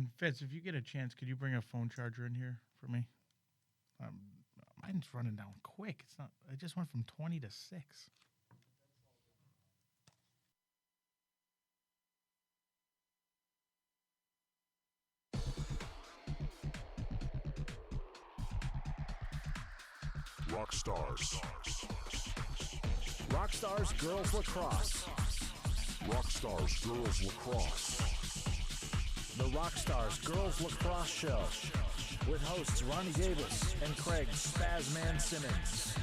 And Fitz, if you get a chance, could you bring a phone charger in here for me? Mine's running down quick. It's not. It just went from 20 to 6. Rock Stars. Rock Stars Girls Lacrosse. Rock Stars Girls Lacrosse. The Rock Stars Girls Lacrosse Show with hosts Ronnie Davis and Craig Spazman Simmons.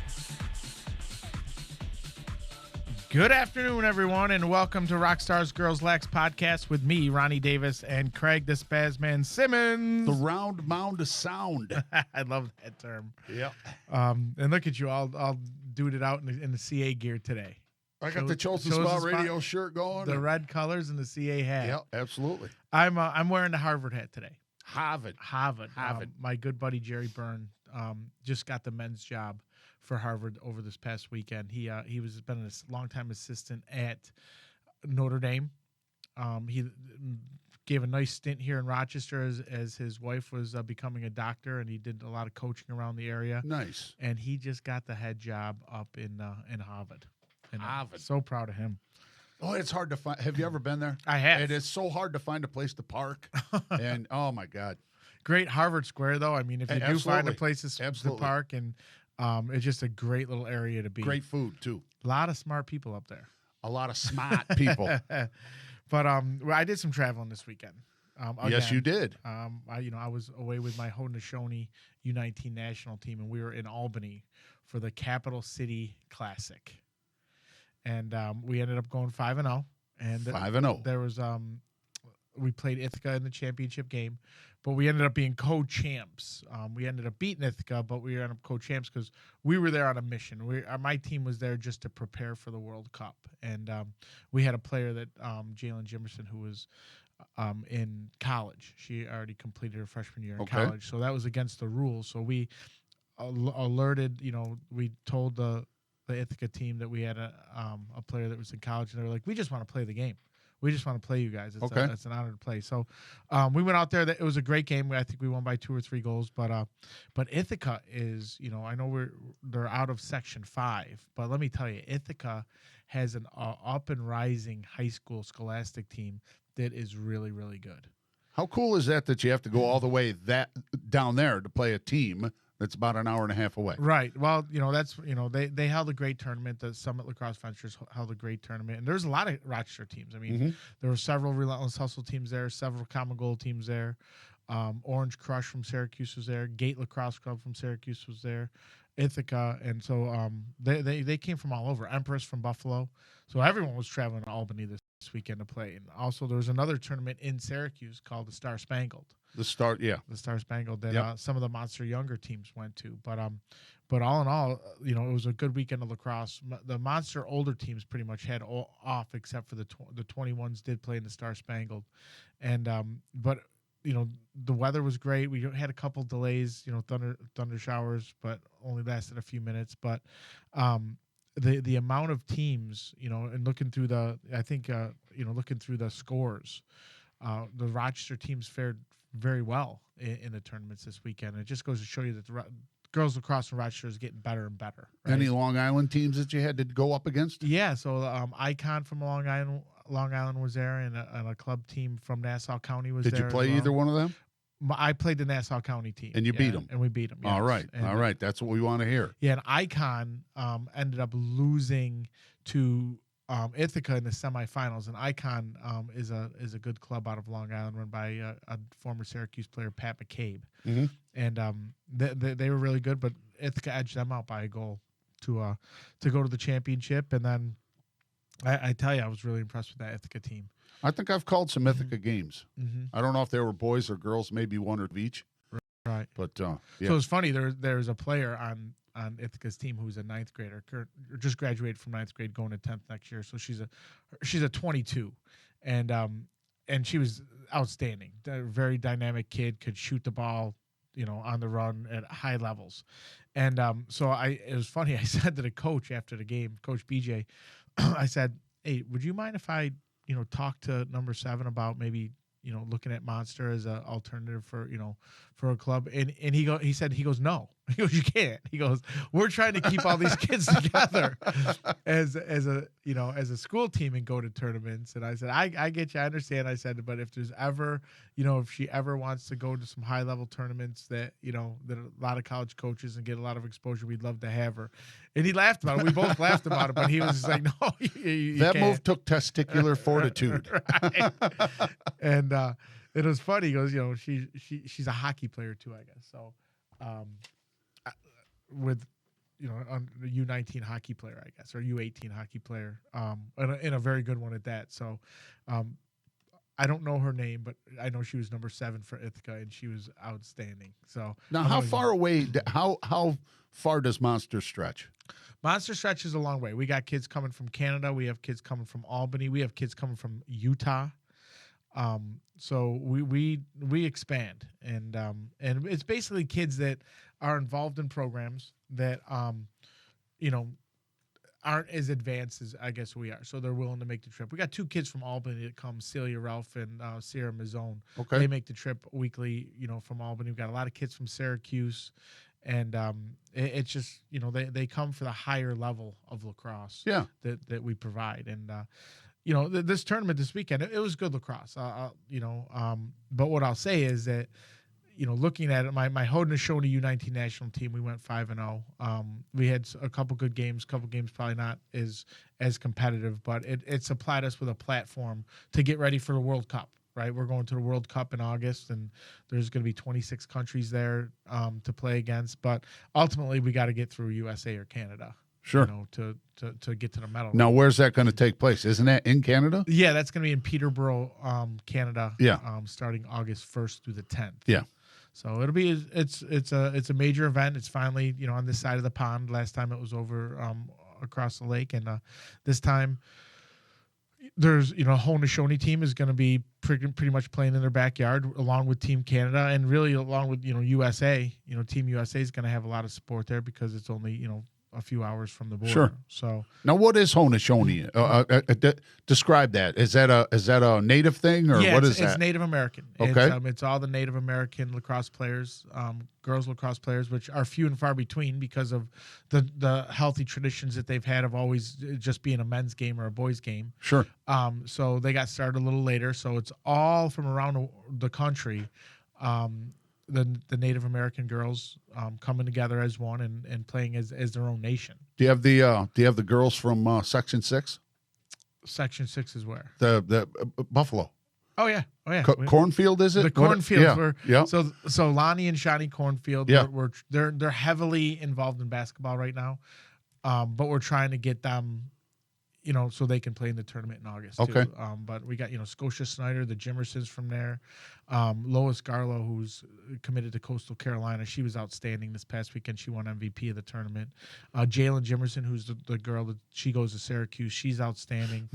Good afternoon, everyone, and welcome to Rock Stars Girls Lax podcast with me, Ronnie Davis, and Craig the Spazman Simmons. The round mound of sound. I love that term. Yep. And look at you, all duded out in the CA gear today. I got the Chosen Spot Radio shirt going. The red colors and the CA hat. Yep, absolutely. I'm wearing the Harvard hat today. Harvard. My good buddy Jerry Byrne just got the men's job for Harvard over this past weekend. He was been a longtime assistant at Notre Dame. He gave a nice stint here in Rochester as his wife was becoming a doctor, and he did a lot of coaching around the area. Nice. And he just got the head job up in Harvard. And Harvard. So proud of him. Oh, it's hard to find. Have you ever been there? I have. It is so hard to find a place to park. And, oh, my God. Great Harvard Square, though. I mean, if you do find a place to park, and it's just a great little area to be. Great food, too. A lot of smart people up there. A lot of smart people. But I did some traveling this weekend. Yes, you did. I was away with my Haudenosaunee U19 national team, and we were in Albany for the Capital City Classic. And we ended up going 5-0. And 5-0. There was we played Ithaca in the championship game, but we ended up being co-champs. We ended up beating Ithaca, but we ended up co-champs because we were there on a mission. My team was there just to prepare for the World Cup, and we had a player that Jalen Jimerson, who was in college. She already completed her freshman year in college, so that was against the rules. So we alerted. We told the Ithaca team that we had a player that was in college, and they were like, "We just want to play the game. We just want to play you guys. It's an honor to play." So we went out there. It was a great game. I think we won by 2 or 3 goals. But Ithaca is, I know they're out of Section 5, but let me tell you, Ithaca has an up and rising high school scholastic team that is really, really good. How cool is that you have to go all the way down there to play a team that's about an hour and a half away? Right. Well, that's, they held a great tournament. The Summit Lacrosse Ventures held a great tournament. And there's a lot of Rochester teams. I mean, there were several Relentless Hustle teams there, several Common Goal teams there. Orange Crush from Syracuse was there. Gate Lacrosse Club from Syracuse was there. Ithaca. And so they came from all over. Empress from Buffalo. So everyone was traveling to Albany this weekend to play. And also there was another tournament in Syracuse called the Star Spangled. The Star Spangled that some of the Monster younger teams went to, but all in all, it was a good weekend of lacrosse. The Monster older teams pretty much had off except for the 21s did play in the Star Spangled, and but the weather was great. We had a couple delays, thunder showers, but only lasted a few minutes. But the amount of teams, and looking through looking through the scores, the Rochester teams fared very well in the tournaments this weekend. It just goes to show you that the girls lacrosse in Rochester is getting better and better. Right? Any Long Island teams that you had to go up against? Yeah, so Icon from Long Island was there, and a club team from Nassau County was there. Did you play either one of them? I played the Nassau County team. And you beat them? And we beat them, yes. All right. That's what we want to hear. Yeah, and Icon ended up losing to Ithaca in the semifinals, and Icon is a good club out of Long Island, run by a former Syracuse player, Pat McCabe, and they were really good. But Ithaca edged them out by a goal to go to the championship. And then I tell you, I was really impressed with that Ithaca team. I think I've called some Ithaca games. I don't know if they were boys or girls, maybe one of each. Right. But So it's funny. There's a player on Ithaca's team who's a 9th grader, just graduated from 9th grade, going to 10th next year. So she's a 22, and she was outstanding. A very dynamic kid, could shoot the ball, on the run at high levels. And so it was funny. I said to the coach after the game, Coach BJ, I said, "Hey, would you mind if I, talk to number 7 about maybe, looking at Monster as an alternative for for a club, and he said no. He goes, you can't. He goes, we're trying to keep all these kids together as a school team and go to tournaments. And I said, I get you, I understand. I said, but if there's ever, if she ever wants to go to some high level tournaments that that a lot of college coaches and get a lot of exposure, we'd love to have her. And he laughed about it. We both laughed about it, but he was just like, no, you that can't. move took testicular fortitude. Right. And it was funny. He goes, she's a hockey player too, I guess. So, with on the U19 hockey player, I guess, or U18 hockey player, and a very good one at that. So, I don't know her name, but I know she was number 7 for Ithaca, and she was outstanding. So Now, how far away? How far does Monster stretch? Monster stretches a long way. We got kids coming from Canada. We have kids coming from Albany. We have kids coming from Utah. So we expand, and it's basically kids that are involved in programs that aren't as advanced as I guess we are. So they're willing to make the trip. We got 2 kids from Albany that come, Celia Ralph and Sierra Mazzone. Okay. They make the trip weekly, from Albany. We've got a lot of kids from Syracuse, and it's just they come for the higher level of lacrosse. Yeah. That we provide. And this tournament this weekend, it was good lacrosse. But what I'll say is that, looking at it, my Haudenosaunee U19 national team, we went 5-0. We had a couple good games, probably not as competitive, but it supplied us with a platform to get ready for the World Cup, right? We're going to the World Cup in August, and there's going to be 26 countries there to play against. But ultimately, we got to get through USA or Canada. Sure. To get to the medal. Now, where's that going to take place? Isn't that in Canada? Yeah, that's going to be in Peterborough, Canada. Yeah. Starting August 1st through the 10th. Yeah. So it'll be it's a major event. It's finally on this side of the pond. Last time it was over across the lake, and this time there's Haudenosaunee team is going to be pretty much playing in their backyard along with Team Canada, and really along with USA. Team USA is going to have a lot of support there because it's only a few hours from the border. Sure. So now, what is Haudenosaunee? Describe that. Is that a native thing, or what is that? It's Native American. Okay. It's all the Native American lacrosse players, girls lacrosse players, which are few and far between because of the healthy traditions that they've had of always just being a men's game or a boys' game. Sure. So they got started a little later. So it's all from around the country. The Native American girls coming together as one and playing as their own nation. Do you have the girls from Section 6? Section 6 is where? The Buffalo. Oh yeah. Cornfield, is it? The Cornfields were. Yeah. So Lonnie and Shawnee Cornfield. Yeah. They're heavily involved in basketball right now, but we're trying to get them, so they can play in the tournament in August. Okay. Too. But we got Scotia Snyder, the Jimersons from there, Lois Garlow, who's committed to Coastal Carolina. She was outstanding this past weekend. She won MVP of the tournament. Jalen Jimerson, who's the girl that she goes to Syracuse. She's outstanding.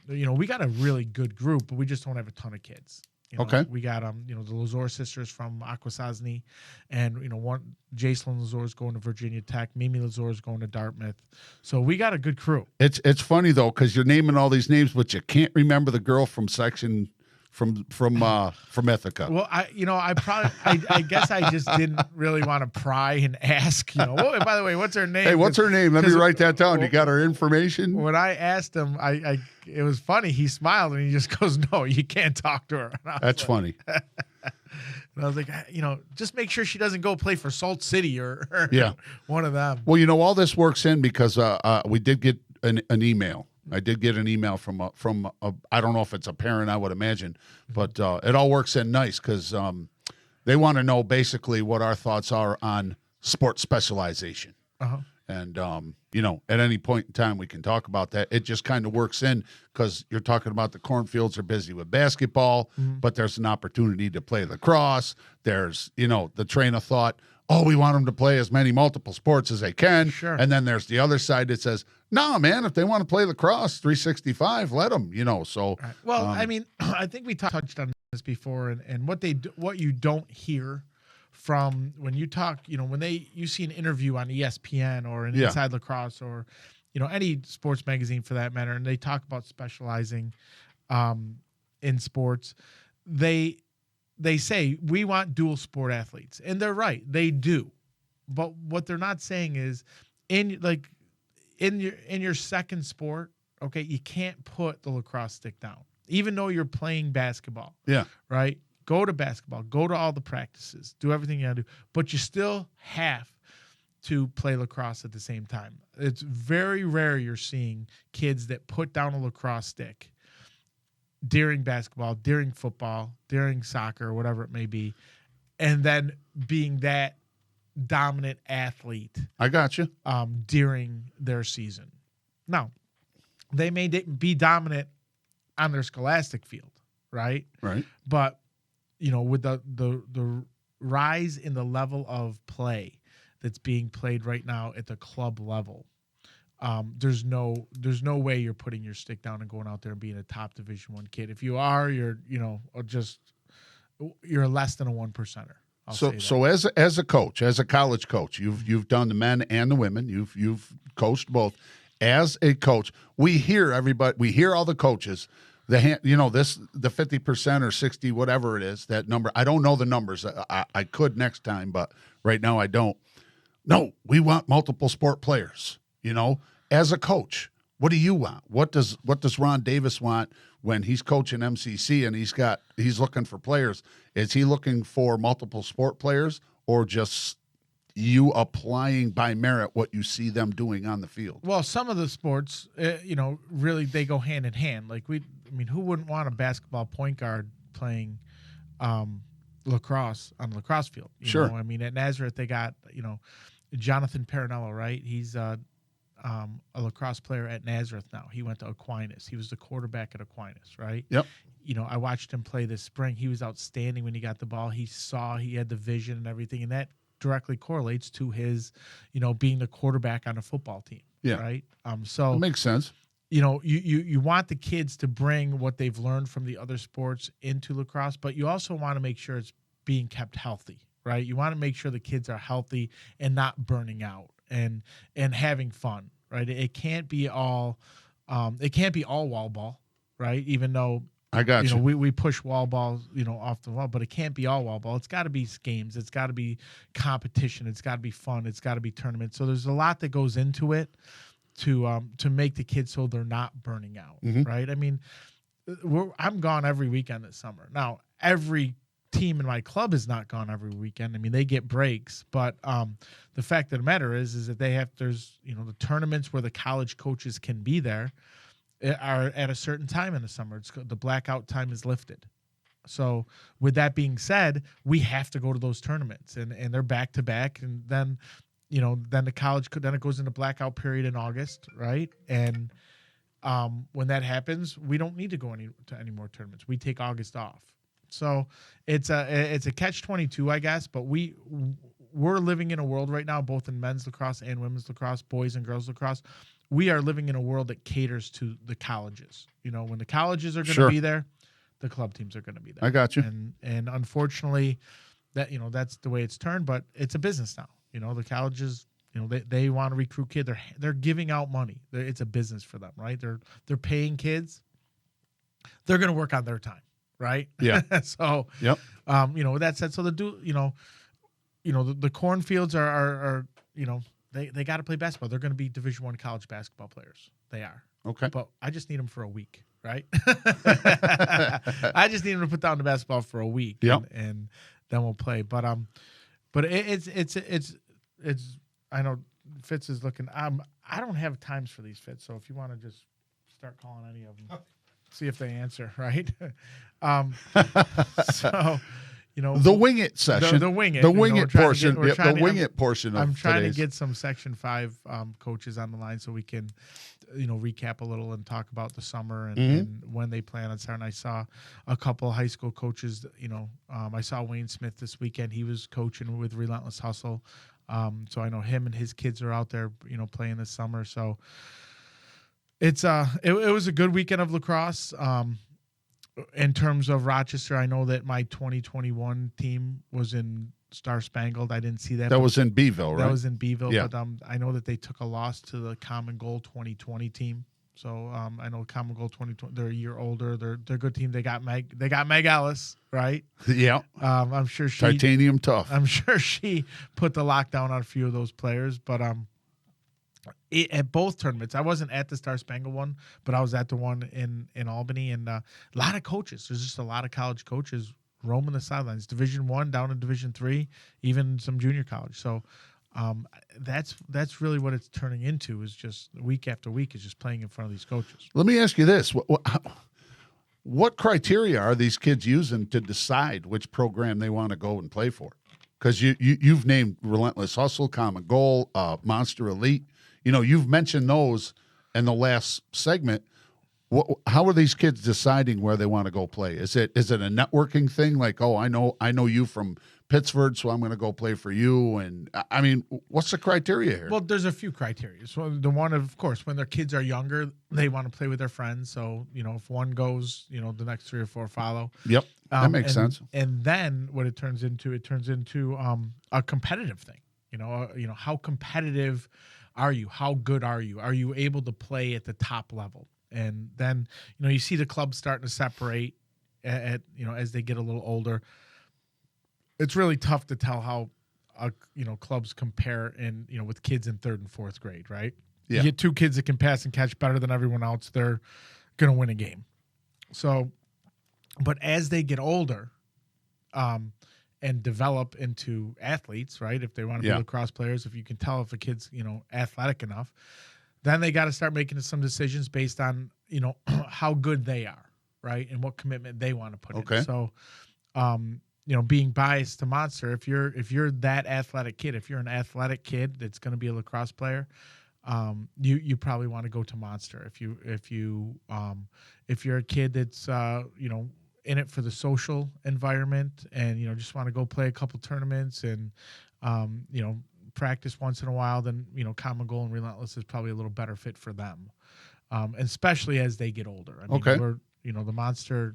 We got a really good group, but we just don't have a ton of kids. Okay. We got the Lazor sisters from Akwesasne, and one Jacelyn Lazor is going to Virginia Tech. Mimi Lazor is going to Dartmouth. So we got a good crew. It's funny though, because you're naming all these names, but you can't remember the girl from Section from Ithaca. Well, I guess I just didn't really want to pry and ask. Oh, by the way, what's her name? Hey, what's her name? Let me write that down. You got her information? When I asked him, it was funny. He smiled and he just goes, "No, you can't talk to her." That's funny. And I was like, just make sure she doesn't go play for Salt City or one of them. Well, all this works in because we did get an email. I did get an email from I don't know if it's a parent, I would imagine, but it all works in nice because they want to know basically what our thoughts are on sports specialization. Uh-huh. And, at any point in time, we can talk about that. It just kind of works in because you're talking about the Cornfields are busy with basketball, but there's an opportunity to play lacrosse. There's, the train of thought, we want them to play as many multiple sports as they can. Sure. And then there's the other side that says, no, man, if they want to play lacrosse 365, let them, so. Right. Well, I think we touched on this before, and what you don't hear from when you talk, when you see an interview on ESPN or an Inside Lacrosse or, any sports magazine for that matter, and they talk about specializing, in sports, they say we want dual sport athletes, and they're right, they do. But what they're not saying is in your second sport, okay, you can't put the lacrosse stick down, even though you're playing basketball. Yeah. Right? Go to basketball, go to all the practices, do everything you gotta do, but you still have to play lacrosse at the same time. It's very rare you're seeing kids that put down a lacrosse stick during basketball, during football, during soccer, or whatever it may be, and then being that dominant athlete I got you. during their season. Now, they may be dominant on their scholastic field, right? Right. But with the rise in the level of play that's being played right now at the club level, there's no way you're putting your stick down and going out there and being a top Division I kid. If you are, you're less than a 1%er. So as a coach, as a college coach, you've done the men and the women. You've coached both. As a coach, we hear all the coaches. The 50% or 60, whatever it is, that number. I don't know the numbers. I could next time, but right now I don't. No, we want multiple sport players. As a coach, what do you want? What does Ron Davis want when he's coaching MCC and he's looking for players? Is he looking for multiple sport players or just you applying by merit what you see them doing on the field? Well, some of the sports, really they go hand in hand. Like who wouldn't want a basketball point guard playing lacrosse on the lacrosse field? Sure. At Nazareth they got Jonathan Parinello, right? He's a lacrosse player at Nazareth now. He went to Aquinas. He was the quarterback at Aquinas, right? Yep. I watched him play this spring. He was outstanding when he got the ball. He had the vision and everything, and that directly correlates to his, being the quarterback on a football team. Yeah. Right. So it makes sense. You want the kids to bring what they've learned from the other sports into lacrosse, but you also want to make sure it's being kept healthy, right? You want to make sure the kids are healthy and not burning out and having fun, right? It can't be all wall ball, right? Even though I got you. We push wall balls, off the wall, but it can't be all wall ball. It's got to be games. It's got to be competition. It's got to be fun. It's got to be tournaments. So there's a lot that goes into it to make the kids so they're not burning out, right? I'm gone every weekend this summer. Now, every team in my club is not gone every weekend. They get breaks, but the fact of the matter is that there's the tournaments where the college coaches can be there are at a certain time in the summer. The blackout time is lifted. So with that being said, we have to go to those tournaments and they're back to back. And then, then it goes into blackout period in August. Right. And when that happens, we don't need to go to any more tournaments. We take August off. So it's a catch-22, I guess, but we're living in a world right now, both in men's lacrosse and women's lacrosse, boys and girls lacrosse. We are living in a world that caters to the colleges. When the colleges are going to be there, the club teams are going to be there. I got you. And unfortunately, that that's the way it's turned. But it's a business now. The colleges, they want to recruit kids. They're giving out money. It's a business for them, right? They're paying kids. They're going to work on their time, right? Yeah. So, yep. With that said, so the cornfields are They got to play basketball. They're going to be Division I college basketball players. They are. Okay. But I just need them for a week, right? I just need them to put down the basketball for a week, and then we'll play. But it's. I know Fitz is looking. I don't have times for these, Fitz. So if you want to just start calling any of them, see if they answer, right? So. The wing it session, the wing it portion, the wing it portion. I'm trying to get some Section 5 coaches on the line so we can, recap a little and talk about the summer and when they plan on starting. I saw a couple high school coaches. I saw Wayne Smith this weekend. He was coaching with Relentless Hustle, so I know him and his kids are out there, playing this summer. So it's it was a good weekend of lacrosse. In terms of Rochester, I know that my 2021 team was in Star Spangled. I didn't see that. That was in Beeville, right? That was in Beeville. Yeah. But I know that they took a loss to the Common Goal 2020 team. So I know Common Goal 2020. They're a year older. They're a good team. They got Meg Ellis, right? Yeah. I'm sure she Titanium tough. I'm sure she put the lockdown on a few of those players. But at both tournaments, I wasn't at the Star Spangled one, but I was at the one in Albany, and a lot of coaches. There's just a lot of college coaches roaming the sidelines. Division I down in Division III, even some junior college. So. That's really what it's turning into, is just week after week is just playing in front of these coaches. Let me ask you this. What criteria are these kids using to decide which program they want to go and play for? Because you've named Relentless Hustle, Common Goal, Monster Elite. You've mentioned those in the last segment. How are these kids deciding where they want to go play? Is it a networking thing? Like, oh, I know you from Pittsburgh, so I'm going to go play for you. And I mean, what's the criteria here? Well, there's a few criteria. So the one, of course, when their kids are younger, they want to play with their friends. So, if one goes, the next 3 or 4 follow. Yep. That makes sense. And then what it turns into a competitive thing. How competitive are you? How good are you? Are you able to play at the top level? And then, you see the clubs starting to separate as they get a little older. It's really tough to tell how, clubs compare with kids in 3rd and 4th grade, right? Yeah. You get 2 kids that can pass and catch better than everyone else, they're going to win a game. So, but as they get older, and develop into athletes, right? If they want to be lacrosse players, if you can tell if a kid's, athletic enough, then they got to start making some decisions based on, how good they are, right? And what commitment they want to put in. So, being biased to Monster, if you're that athletic kid, if you're an athletic kid that's going to be a lacrosse player, you probably want to go to Monster. If you're a kid that's in it for the social environment and just want to go play a couple tournaments and practice once in a while, then Common Goal and Relentless is probably a little better fit for them, especially as they get older. I mean, the Monster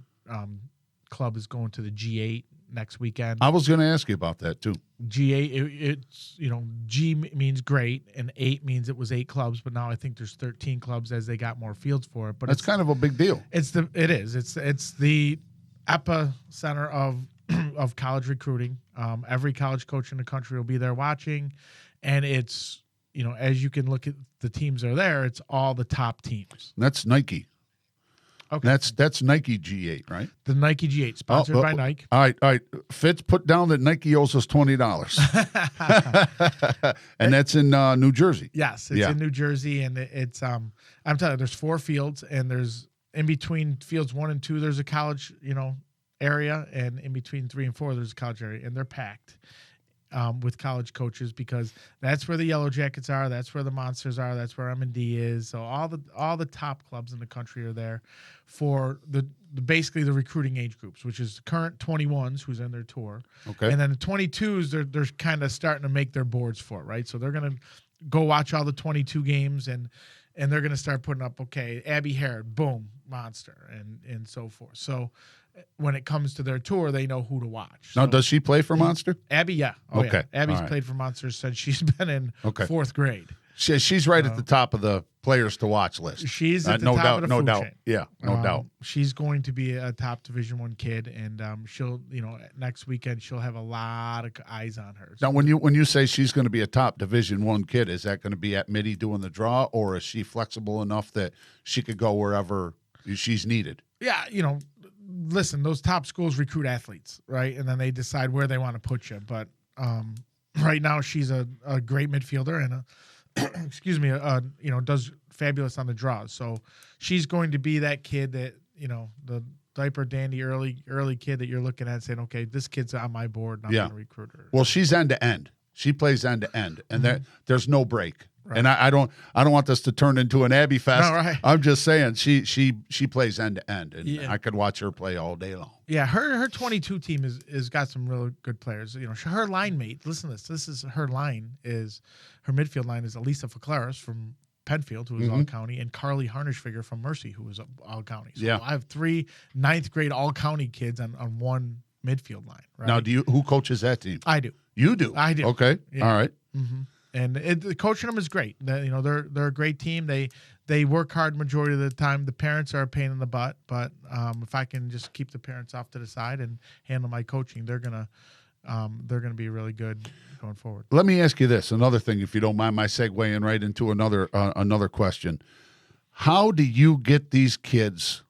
club is going to the G8 next weekend. I was going to ask you about that too. G8, it's G means great, and 8 means it was 8 clubs, but now I think there's 13 clubs as they got more fields for it. But that's kind of a big deal. It's the epicenter of college recruiting. Every college coach in the country will be there watching, and it's as you can look at the teams that are there, it's all the top teams. That's Nike. Okay. That's Nike G8, right? The Nike G8, sponsored by Nike. All right. Fitz, put down that Nike owes us $20. And that's in New Jersey. Yes, it's in New Jersey, and it's I'm telling you, there's 4 fields, and there's in between fields 1 and 2, there's a college, area, and in between 3 and 4, there's a college area, and they're packed with college coaches because that's where the Yellow Jackets are, that's where the Monsters are, that's where M&D is. So all the top clubs in the country are there for the basically the recruiting age groups, which is the current 21s who's in their tour. Okay. And then the 22s, they're kind of starting to make their boards for it, right? So they're going to go watch all the 22 games and they're going to start putting up, okay, Abby Harrod, boom, Monster, and so forth. So when it comes to their tour, they know who to watch. Now, so, does she play for Monster? Abby, yeah. Okay. Yeah. Abby's All right. played for Monster since she's been in 4th grade. She's right at the top of the players to watch list. She's at the top of the food chain. Yeah, no doubt. She's going to be a top Division I kid, and she'll, next weekend she'll have a lot of eyes on her. Now, when you say she's going to be a top Division I kid, is that going to be at Midi doing the draw, or is she flexible enough that she could go wherever she's needed? Yeah, listen, those top schools recruit athletes, right? And then they decide where they want to put you. But right now, she's a great midfielder and does fabulous on the draws. So she's going to be that kid that the diaper dandy early kid that you're looking at saying, okay, this kid's on my board, and I'm going to recruit her. Well, she's end to end. She plays end to end, and there's no break. Right. And I don't want this to turn into an Abbey Fest. No, right. I'm just saying she plays end to end, and I could watch her play all day long. Yeah, her 22 team is got some really good players. Her line mate. Listen to this. This is her line. Is her midfield line is Elisa Faclaris from Penfield, who was all county, and Carly Harnishfigger from Mercy, who was all county. So I have 3 9th grade all county kids on one midfield line. Right? Now, who coaches that team? I do. You do. I do. Okay. Yeah. All right. Mm-hmm. And coaching them is great. They're a great team. They work hard majority of the time. The parents are a pain in the butt, but if I can just keep the parents off to the side and handle my coaching, they're gonna be really good going forward. Let me ask you this, another thing, if you don't mind my segueing right into another question. How do you get these kids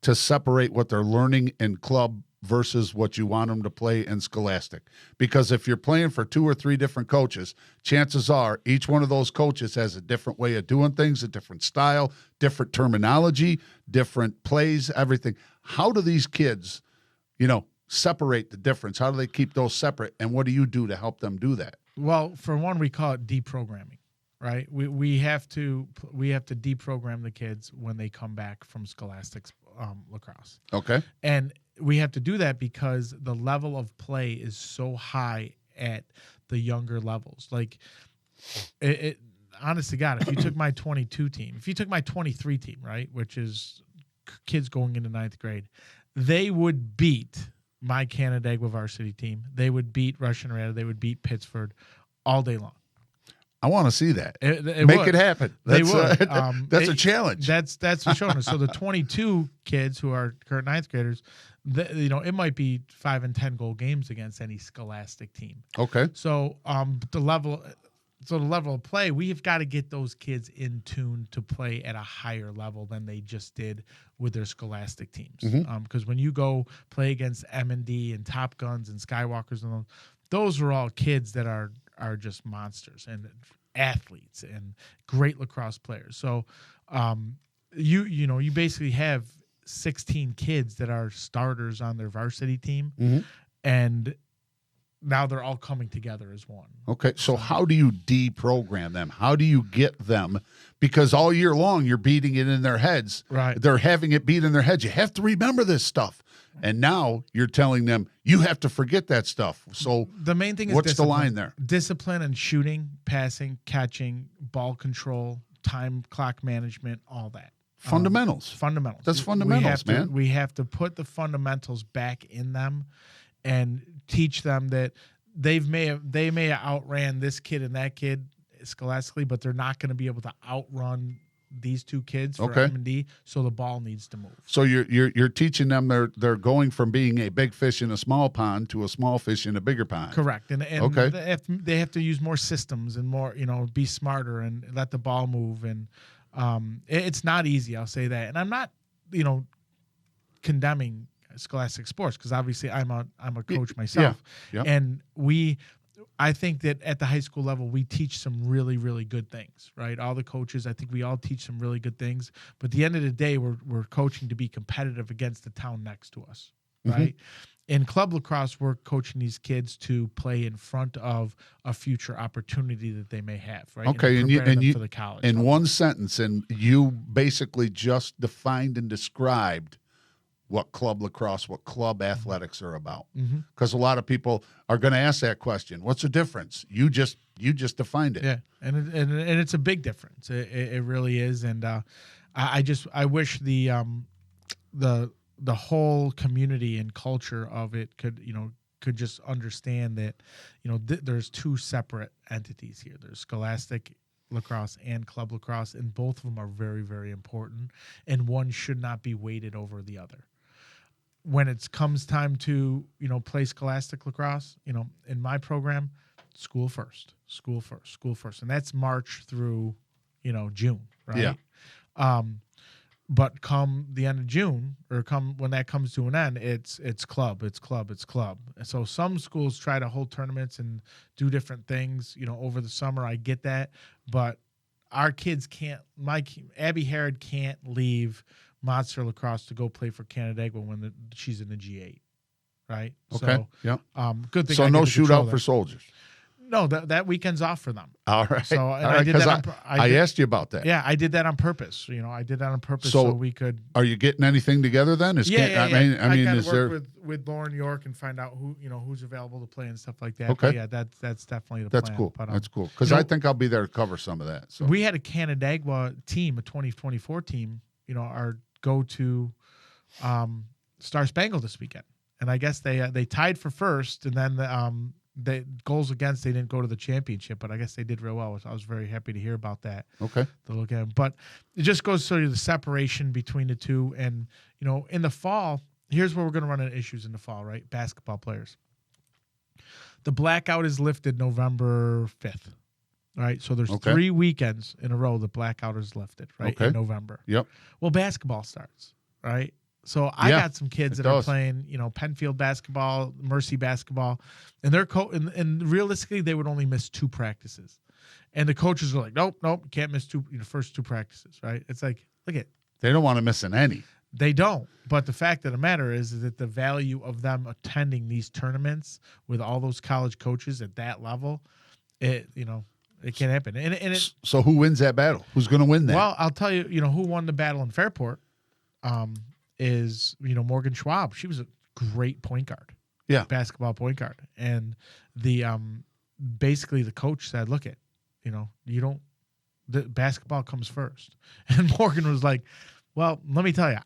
to separate what they're learning in club versus what you want them to play in scholastic? Because if you're playing for 2 or 3 different coaches, chances are each one of those coaches has a different way of doing things, a different style, different terminology, different plays, everything. How do these kids, separate the difference? How do they keep those separate? And what do you do to help them do that? Well, for one, we call it deprogramming, right? We have to deprogram the kids when they come back from scholastic lacrosse. Okay. And we have to do that because the level of play is so high at the younger levels. Like, honest to God, if you took my 22 team, if you took my 23 team, right, which is kids going into 9th grade, they would beat my Canandaigua varsity team. They would beat Russian Rada. They would beat Pittsford all day long. I want to see that. Make it happen. They would. That's a challenge. That's for showing us. So the 22 kids who are current 9th graders, it might be 5 and 10 goal games against any scholastic team. Okay. So the level of play, we've got to get those kids in tune to play at a higher level than they just did with their scholastic teams. Because when you go play against M&D and Top Guns and Skywalkers and those are all kids that are just monsters and athletes and great lacrosse players. So you basically have 16 kids that are starters on their varsity team, and now they're all coming together as one. Okay, so how do you deprogram them? How do you get them? Because all year long you're beating it in their heads. Right. They're having it beat in their heads. You have to remember this stuff. And now you're telling them you have to forget that stuff. So the main thing is what's discipline. the line there? Discipline and shooting, passing, catching, ball control, time clock management, all that. Fundamentals. Fundamentals. That's fundamentals, man. We have to put the fundamentals back in them and teach them that they may have outran this kid and that kid scholastically, but they're not going to be able to outrun these 2 kids for M&D, so the ball needs to move. So you're teaching them they're going from being a big fish in a small pond to a small fish in a bigger pond. Correct. And okay. they have to use more systems and more, be smarter and let the ball move. And it's not easy, I'll say that. And I'm not, condemning scholastic sports because obviously I'm a coach myself. Yeah. And I think that at the high school level, we teach some really, really good things, right? All the coaches, I think we all teach some really good things. But at the end of the day, we're coaching to be competitive against the town next to us, right? In club lacrosse, we're coaching these kids to play in front of a future opportunity that they may have, right? Okay, and you for the college. In one sentence, and you basically just defined and described what club lacrosse, what club athletics are about. Because a lot of people are going to ask that question. What's the difference? You just defined it. Yeah, and it's a big difference. It really is. And I wish the whole community and culture of it could just understand that there's 2 separate entities here. There's scholastic lacrosse and club lacrosse, and both of them are very, very important, and one should not be weighted over the other. When it comes time to, play scholastic lacrosse, in my program, school first. And that's March through, June, right? Yeah. But come the end of June, or when that comes to an end, it's club. And so some schools try to hold tournaments and do different things, over the summer. I get that. But our kids can't, Abby Harrod can't leave Monster Lacrosse to go play for Canandaigua when she's in the G8, right? Okay. So, yeah. Good thing. So no shootout for soldiers. No, that weekend's off for them. All right. So All I right, did that. I asked you about that. Yeah, I did that on purpose. I did that on purpose so we could. Are you getting anything together then? I mean, is there with Lauren York and find out who's available to play and stuff like that. Okay. But yeah, that's definitely the plan. That's cool. But, that's cool because I think I'll be there to cover some of that. So we had a Canandaigua team, a 2024 team. Our go-to Star Spangled this weekend. And I guess they tied for first, and then the goals against, they didn't go to the championship, but I guess they did real well. I was very happy to hear about that. Okay. To look at, but it just goes to show you the separation between the two. And in the fall, here's where we're going to run into issues in the fall, right? Basketball players. The blackout is lifted November 5th, right? So there's 3 weekends in a row the blackout is lifted, right? Okay. In November. Yep. Well, basketball starts, right? So I got some kids that are playing, Penfield basketball, Mercy basketball, and they're and realistically they would only miss 2 practices, and the coaches are like, nope, you can't miss first 2 practices, right? It's like, look at, They don't want to miss any. they don't. But the fact of the matter is that the value of them attending these tournaments with all those college coaches at that level, it can't happen. And it, So who wins that battle? Who's going to win that? well, I'll tell you, who won the battle in Fairport. Is Morgan Schwab. She was a great point guard, basketball point guard, and the basically the coach said, look, the basketball comes first, and Morgan was like, well, let me tell you,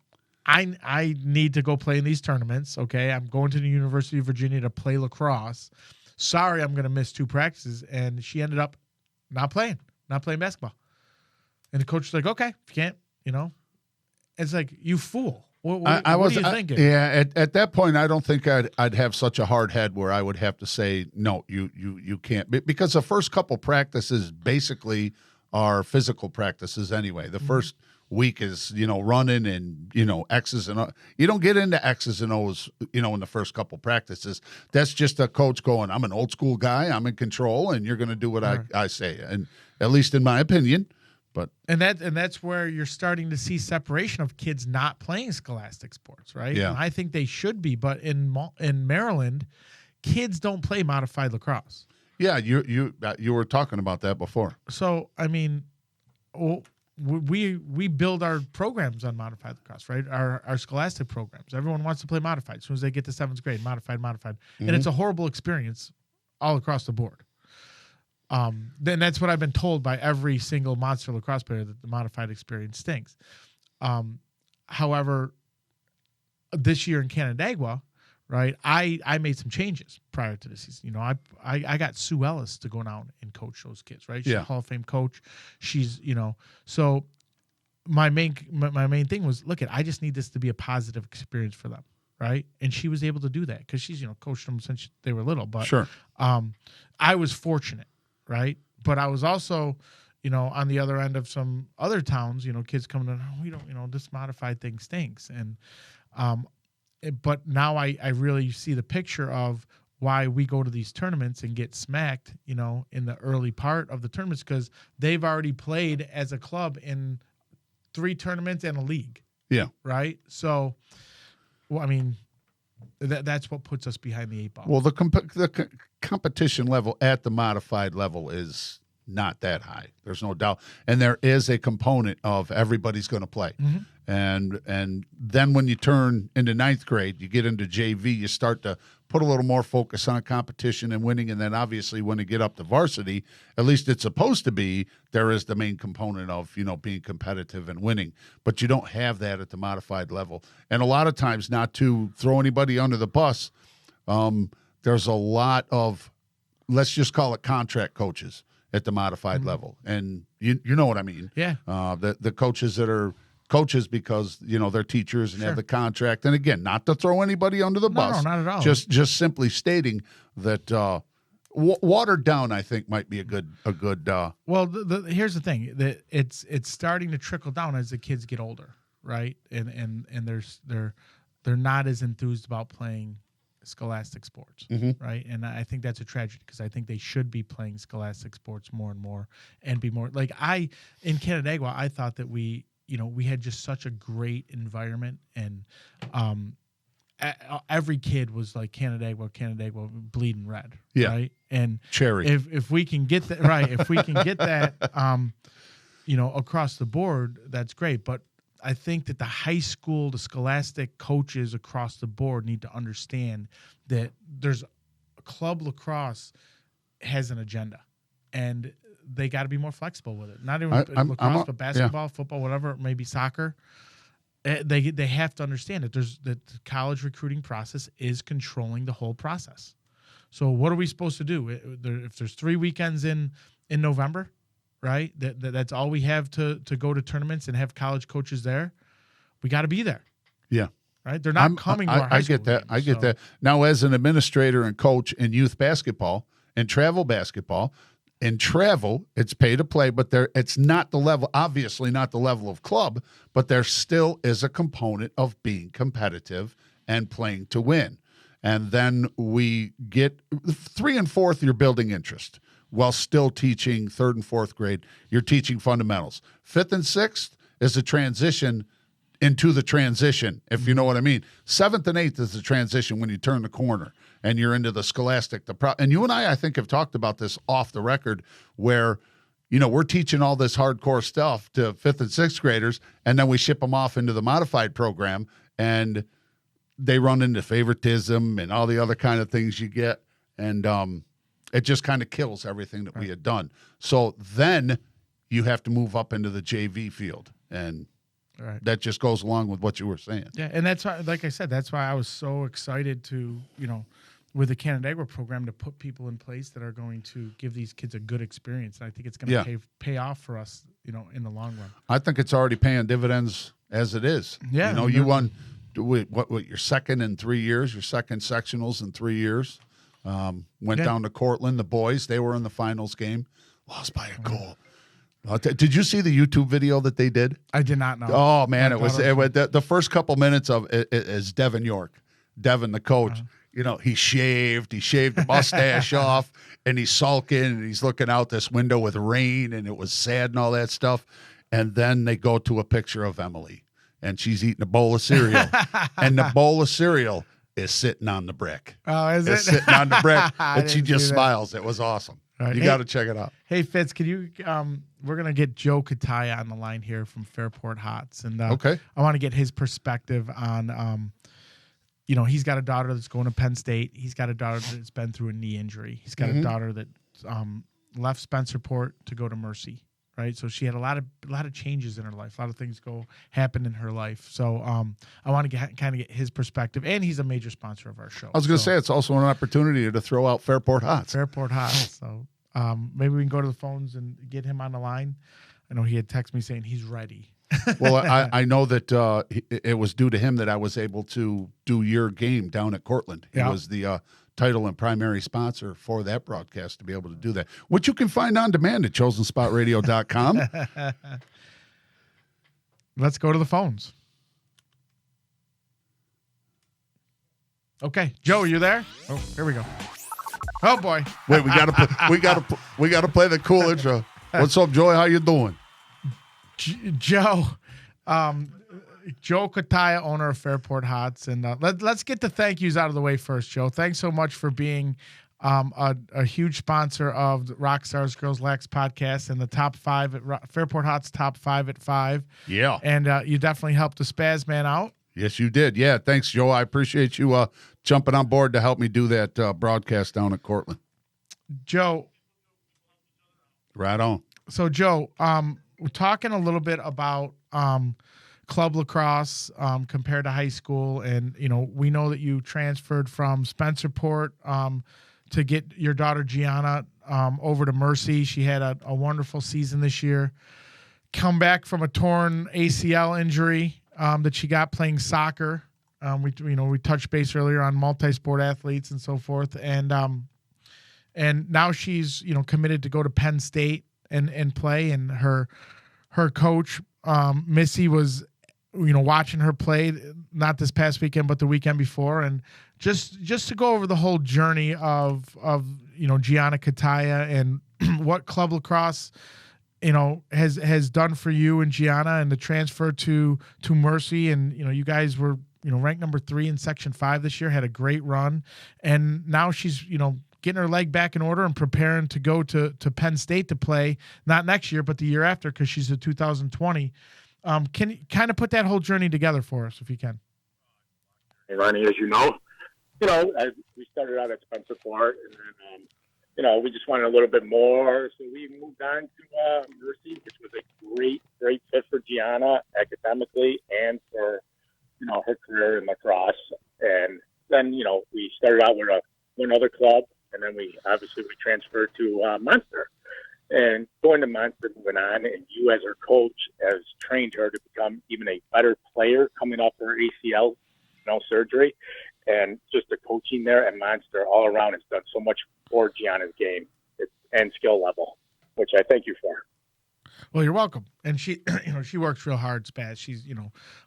I need to go play in these tournaments. Okay, I'm going to the University of Virginia to play lacrosse. Sorry, I'm going to miss 2 practices, and she ended up not playing basketball, and the coach was like, okay, if you can't, it's like, you fool. What are you thinking? At that point, I don't think I'd have such a hard head where I would have to say, no, you can't. Because the first couple practices basically are physical practices anyway. The first week is, running and, X's and O's. You don't get into X's and O's, in the first couple practices. That's just a coach going, I'm an old school guy, I'm in control, and you're going to do what I say. And at least in my opinion. But and that's where you're starting to see separation of kids not playing scholastic sports, right? Yeah. And I think they should be, but in Maryland, kids don't play modified lacrosse. Yeah, you were talking about that before. So I mean, we build our programs on modified lacrosse, right? Our scholastic programs. Everyone wants to play modified as soon as they get to 7th grade. Modified, and it's a horrible experience all across the board. Then that's what I've been told by every single monster lacrosse player, that the modified experience stinks. However, this year in Canandaigua, right, I made some changes prior to the season. I got Sue Ellis to go down and coach those kids, right? She's a Hall of Fame coach. She's, so my main thing was, look, I just need this to be a positive experience for them, right? And she was able to do that because she's, coached them since they were little. But sure, I was fortunate. Right. But I was also, on the other end of some other towns, kids coming in, we don't, this modified thing stinks. And, but now I really see the picture of why we go to these tournaments and get smacked, in the early part of the tournaments, because they've already played as a club in 3 tournaments and a league. Yeah. Right. So, well, I mean, that's what puts us behind the 8 ball. Well, the competition level at the modified level is not that high. There's no doubt, and there is a component of everybody's going to play. And then when you turn into 9th grade, you get into JV, you start to put a little more focus on competition and winning. And then obviously when you get up to varsity, at least it's supposed to be, there is the main component of, being competitive and winning. But you don't have that at the modified level. And a lot of times, not to throw anybody under the bus, there's a lot of, let's just call it contract coaches at the modified level. And you know what I mean? Yeah. The coaches that are coaches because, they're teachers and have the contract. And again, not to throw anybody under the bus. No, not at all. Just simply stating that watered down, I think, might be a good. Well, here's the thing, that it's starting to trickle down as the kids get older, right? And they're not as enthused about playing scholastic sports, right? And I think that's a tragedy, because I think they should be playing scholastic sports more and more, and be more like in Canandaigua. I thought that we had just such a great environment, and every kid was like Canandaigua bleeding red, right? And cherry. If we can get that right, if we can get that, across the board, that's great. But I think that the high school, the scholastic coaches across the board need to understand that there's club lacrosse has an agenda, and they got to be more flexible with it. Not even lacrosse, but basketball, football, whatever, maybe soccer. They have to understand that that the college recruiting process is controlling the whole process. So what are we supposed to do? If there's 3 weekends in November, right? That's all we have to go to tournaments and have college coaches there. We got to be there. Yeah. Right? They're not coming to our high I school get that. games, I get that. Now, as an administrator and coach in youth basketball and travel basketball, in travel, it's pay to play, but it's not the level, obviously not the level of club, but there still is a component of being competitive and playing to win. And then we get 3 and 4th, you're building interest while still teaching 3rd and 4th grade. You're teaching fundamentals. 5th and 6th is a transition into the transition, if you know what I mean. 7th and 8th is the transition when you turn the corner and you're into the scholastic. And you and I think, have talked about this off the record where, we're teaching all this hardcore stuff to 5th and 6th graders, and then we ship them off into the modified program, and they run into favoritism and all the other kind of things you get. And it just kind of kills everything that we had done. So then you have to move up into the JV field, and that just goes along with what you were saying. Yeah, and that's why, like I said, that's why I was so excited to, with the Canandaigua program, to put people in place that are going to give these kids a good experience. And I think it's going to pay off for us, in the long run. I think it's already paying dividends as it is. Yeah. You won what your second in 3 years, your second sectionals in 3 years. Went down to Cortland. The boys, they were in the finals game, lost by a goal. Did you see the YouTube video that they did? I did not know. Oh man, it was the first couple minutes of it is Devin York, Devin the coach. He shaved the mustache off, and he's sulking, and he's looking out this window with rain, and it was sad and all that stuff. And then they go to a picture of Emily, and she's eating a bowl of cereal, and the bowl of cereal is sitting on the brick. Oh, is it? It's sitting on the brick, and she just smiles. It was awesome. Right. You got to check it out. Hey, Fitz, can you? We're gonna get Joe Kataya on the line here from Fairport Hots, and okay, I want to get his perspective on. He's got a daughter that's going to Penn State. He's got a daughter that's been through a knee injury. He's got a daughter that left Spencerport to go to Mercy. Right, so she had a lot of changes in her life. A lot of things happen in her life. So I want to kind of get his perspective, and he's a major sponsor of our show. I was going to say it's also an opportunity to throw out Fairport Hots. Fairport Hots. So maybe we can go to the phones and get him on the line. I know he had texted me saying he's ready. Well, I know that it was due to him that I was able to do your game down at Cortland. He was the title and primary sponsor for that broadcast to be able to do that, which you can find on demand at chosenspotradio.com. Let's go to the phones. Okay, Joe, are you there? Oh, here we go. Oh boy! Wait, we gotta play the cool intro. What's up, Joey? How you doing? Joe Kataya, owner of Fairport Hots, and let's get the thank yous out of the way first, Joe. Thanks so much for being a huge sponsor of the Rockstars Girls Lax podcast and the top 5 at Fairport Hots, top 5 at 5. Yeah, and you definitely helped the Spaz Man out. Yes, you did. Yeah, thanks, Joe. I appreciate you jumping on board to help me do that broadcast down at Cortland. Joe, right on. So, Joe, we're talking a little bit about club lacrosse compared to high school, and we know that you transferred from Spencerport to get your daughter Gianna over to Mercy. She had a wonderful season this year. Come back from a torn ACL injury that she got playing soccer. We touched base earlier on multi-sport athletes and so forth, and now she's committed to go to Penn State and play, and her coach Missy was watching her play, not this past weekend but the weekend before, and just to go over the whole journey of Gianna Kataya and what club lacrosse has done for you and Gianna, and the transfer to Mercy, and you guys were ranked number 3 in Section 5 this year, had a great run, and now she's getting her leg back in order and preparing to go to Penn State to play, not next year, but the year after, because she's a 2020. Can you kind of put that whole journey together for us, if you can? Hey, Ronnie, as you know, we started out at Spencerport, and then, we just wanted a little bit more, so we moved on to Mercy, which was a great fit for Gianna academically and for, her career in lacrosse. And then, we started out with one other club, then we transferred to Munster. And going to Munster, moving on, and you as her coach has trained her to become even a better player coming off her ACL, surgery. And just the coaching there at Munster all around has done so much for Gianna's game and skill level, which I thank you for. Well, you're welcome. And she, she works real hard, Spaz. She's,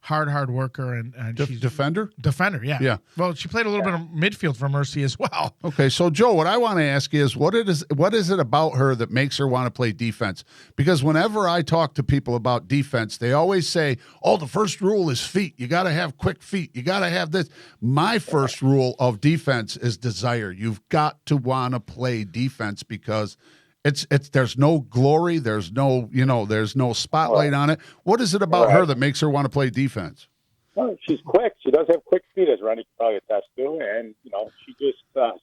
hard worker, and she's defender. Defender, yeah. Yeah. Well, she played a little bit of midfield for Mercy as well. Okay, so Joe, what I want to ask is, what is it about her that makes her want to play defense? Because whenever I talk to people about defense, they always say, "Oh, the first rule is feet. You got to have quick feet. You got to have this." My first rule of defense is desire. You've got to want to play defense because it's there's no glory, there's no spotlight on it. What is it about her that makes her want to play defense? Well, she's quick. She does have quick feet, as Ronnie can probably attest to, and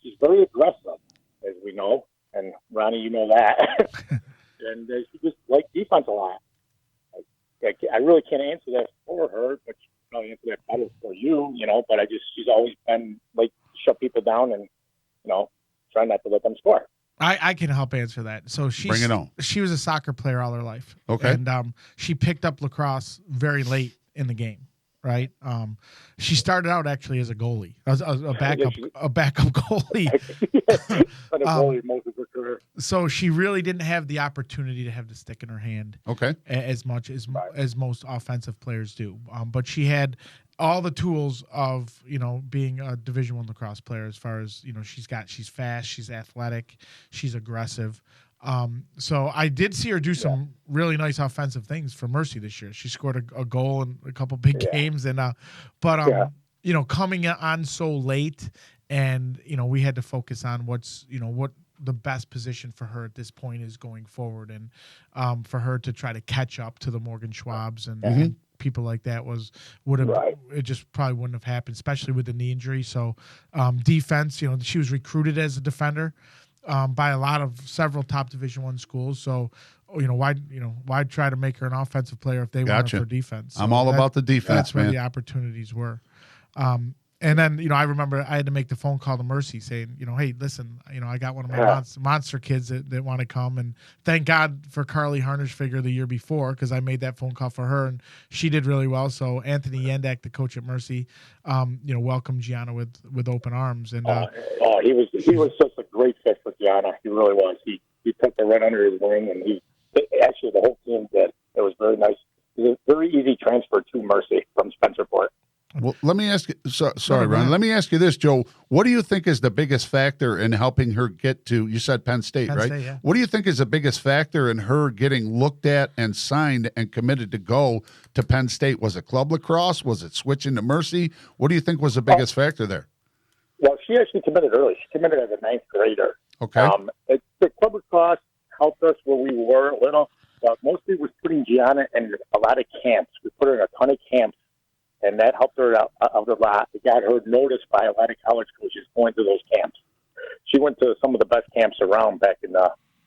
she's very aggressive, as we know. And Ronnie, you know that. And she just likes defense a lot. I really can't answer that for her, but she can probably answer that better for you. But she's always been like shut people down and try not to let them score. I can help answer that. So Bring it on. She was a soccer player all her life. Okay. And she picked up lacrosse very late in the game, right? She started out actually as a goalie, a backup goalie. Most of her career. So she really didn't have the opportunity to have the stick in her hand. Okay. As much as most offensive players do. But she had all the tools of being a Division I lacrosse player, as far as she's fast, she's athletic, she's aggressive. So I did see her do some really nice offensive things for Mercy this year. She scored a goal in a couple big games, and coming on so late, and we had to focus on what the best position for her at this point is going forward, and for her to try to catch up to the Morgan Schwabs and people like that it just probably wouldn't have happened, especially with the knee injury. So defense, she was recruited as a defender by several top Division I schools. So why try to make her an offensive player if they want her for defense? So I'm all about the defense, that's where man. the opportunities were. And then, I remember I had to make the phone call to Mercy saying, hey, listen, I got one of my monster kids that want to come. And thank God for Carly Harnish-Figure the year before, because I made that phone call for her, and she did really well. So Anthony Yendak, the coach at Mercy, welcomed Gianna with open arms. And he was such a great fit for Gianna. He really was. He took her right under his wing, and actually the whole team did. It was very nice. It was a very easy transfer to Mercy from Spencerport. Well, let me ask you, sorry, Ron. Let me ask you this, Joe. What do you think is the biggest factor in helping her get to, you said Penn State, right? State, yeah. What do you think is the biggest factor in her getting looked at and signed and committed to go to Penn State? Was it club lacrosse? Was it switching to Mercy? What do you think was the biggest factor there? Well, she actually committed early. She committed as a ninth grader. Okay. The club lacrosse helped us where we were a little, but mostly was putting Gianna in a lot of camps. We put her in a ton of camps. And that helped her out a lot. It got her noticed by a lot of college coaches going to those camps. She went to some of the best camps around back in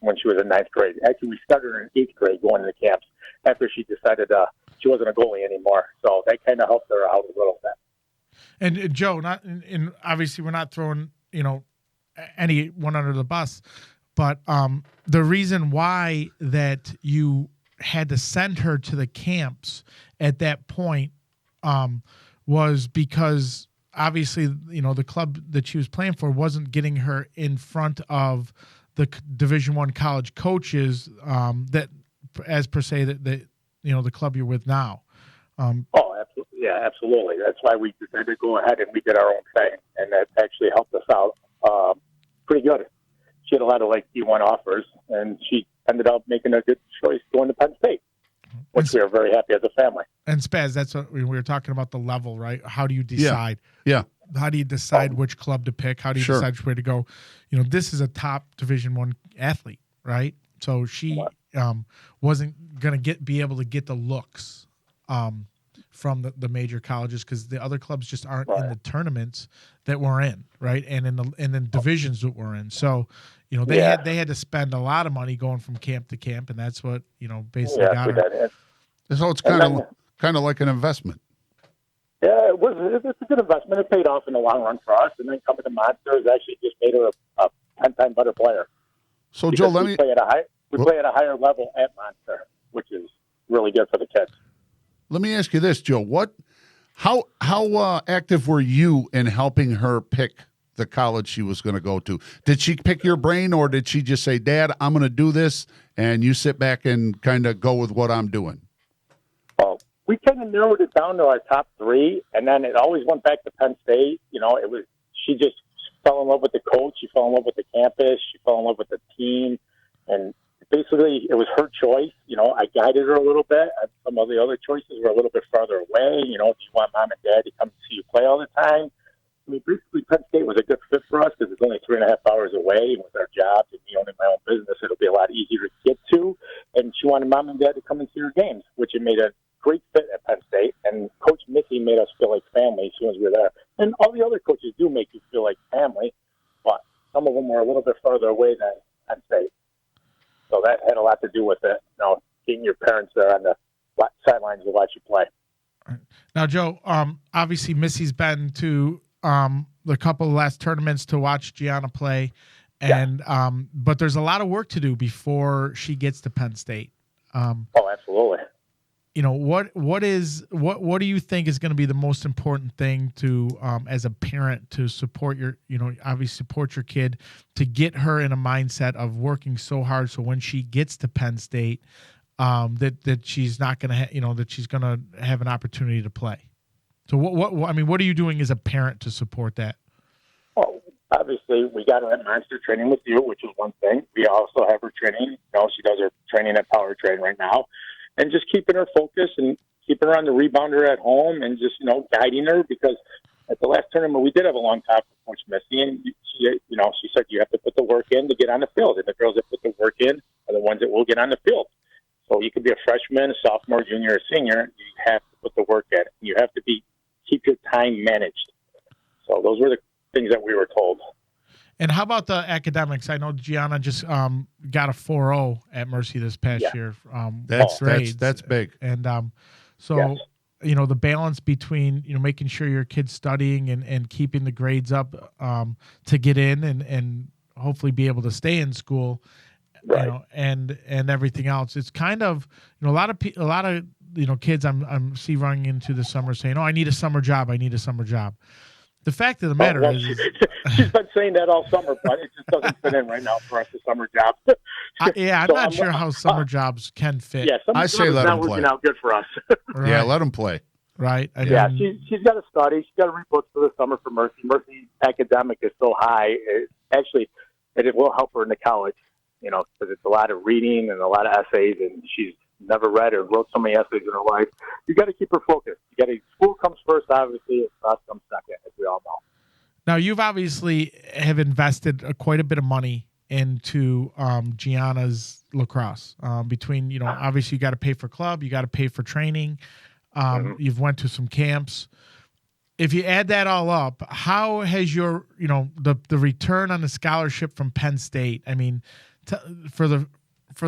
when she was in ninth grade. Actually, we started her in eighth grade going to the camps after she decided she wasn't a goalie anymore. So that kind of helped her out a little bit. And Joe, obviously we're not throwing anyone under the bus, but the reason why that you had to send her to the camps at that point was because obviously, the club that she was playing for wasn't getting her in front of the Division I college coaches that, as per se, that the club you're with now. Absolutely. Yeah, absolutely. That's why we decided to go ahead and we did our own thing, and that actually helped us out pretty good. She had a lot of D1 offers, and she ended up making a good choice going to Penn State, which we are very happy as a family. And Spaz, that's what we were talking about, the level, right? How do you decide? Yeah. How do you decide which club to pick? How do you decide which way to go? This is a top Division I athlete, right? So she wasn't going to be able to get the looks from the major colleges because the other clubs just aren't in the tournaments that we're in, right? And in the divisions that we're in. So, they had to spend a lot of money going from camp to camp, and that's what basically got her. So it's kind of like an investment. Yeah, it's a good investment. It paid off in the long run for us, and then coming to Monster has actually just made her a 10-time better player. So, Joe, Because we play at a higher level at Monster, which is really good for the kids. let me ask you this, Joe. How active were you in helping her pick the college she was going to go to? Did she pick your brain, or did she just say, Dad, I'm going to do this, and you sit back and kind of go with what I'm doing? Well, we kind of narrowed it down to our top 3, and then it always went back to Penn State. She just fell in love with the coach. She fell in love with the campus. She fell in love with the team. And basically, it was her choice. I guided her a little bit. Some of the other choices were a little bit farther away. Do you want Mom and Dad to come see you play all the time? I mean, basically, Penn State was a good fit for us because it's only 3.5 hours away. And with our jobs and me owning my own business, it'll be a lot easier to get to. And she wanted Mom and Dad to come and see her games, which it made a great fit at Penn State. And Coach Missy made us feel like family as soon as we were there. And all the other coaches do make you feel like family, but some of them were a little bit further away than Penn State. So that had a lot to do with it. Getting your parents there on the sidelines to watch you play. Now, Joe, obviously Missy's been to the couple of last tournaments to watch Gianna play, and but there's a lot of work to do before she gets to Penn State. Absolutely. What do you think is going to be the most important thing to as a parent to support your obviously support your kid, to get her in a mindset of working so hard so when she gets to Penn State that she's not going to that she's going to have an opportunity to play? So what are you doing as a parent to support that? Well, obviously we got her at Monster training with you, which is one thing. We also have her training. She does her training at Power Train right now. And just keeping her focused and keeping her on the rebounder at home and just, guiding her, because at the last tournament we did have a long talk with Coach Missy, and she said you have to put the work in to get on the field, and the girls that put the work in are the ones that will get on the field. So you could be a freshman, a sophomore, junior, or senior. You have to put the work in. You have to keep your time managed. So those were the things that we were told. And how about the academics? I know Gianna just got a 4.0 at Mercy this past year. That's big. And the balance between making sure your kid's studying and keeping the grades up to get in and hopefully be able to stay in school, right. and everything else. It's kind of a lot of kids I'm see running into the summer saying, "Oh, I need a summer job. I need a summer job." The fact of the matter is, she's been saying that all summer, but it just doesn't fit in right now for us, a summer job. I'm not sure how summer jobs can fit. Yeah, I say let them play. Working out good for us. Right. Yeah, let them play. Right. She's got to study. She's got to read books for the summer for Mercy. Mercy's academic is so high. It will help her in the college, because it's a lot of reading and a lot of essays, and she's never read or wrote so many essays in her life. You got to keep her focused. School comes first, obviously. Class comes second, as we all know. Now, you've obviously have invested quite a bit of money into Gianna's lacrosse. Between obviously you got to pay for club, you got to pay for training. You've went to some camps. If you add that all up, how has your the return on the scholarship from Penn State? I mean, for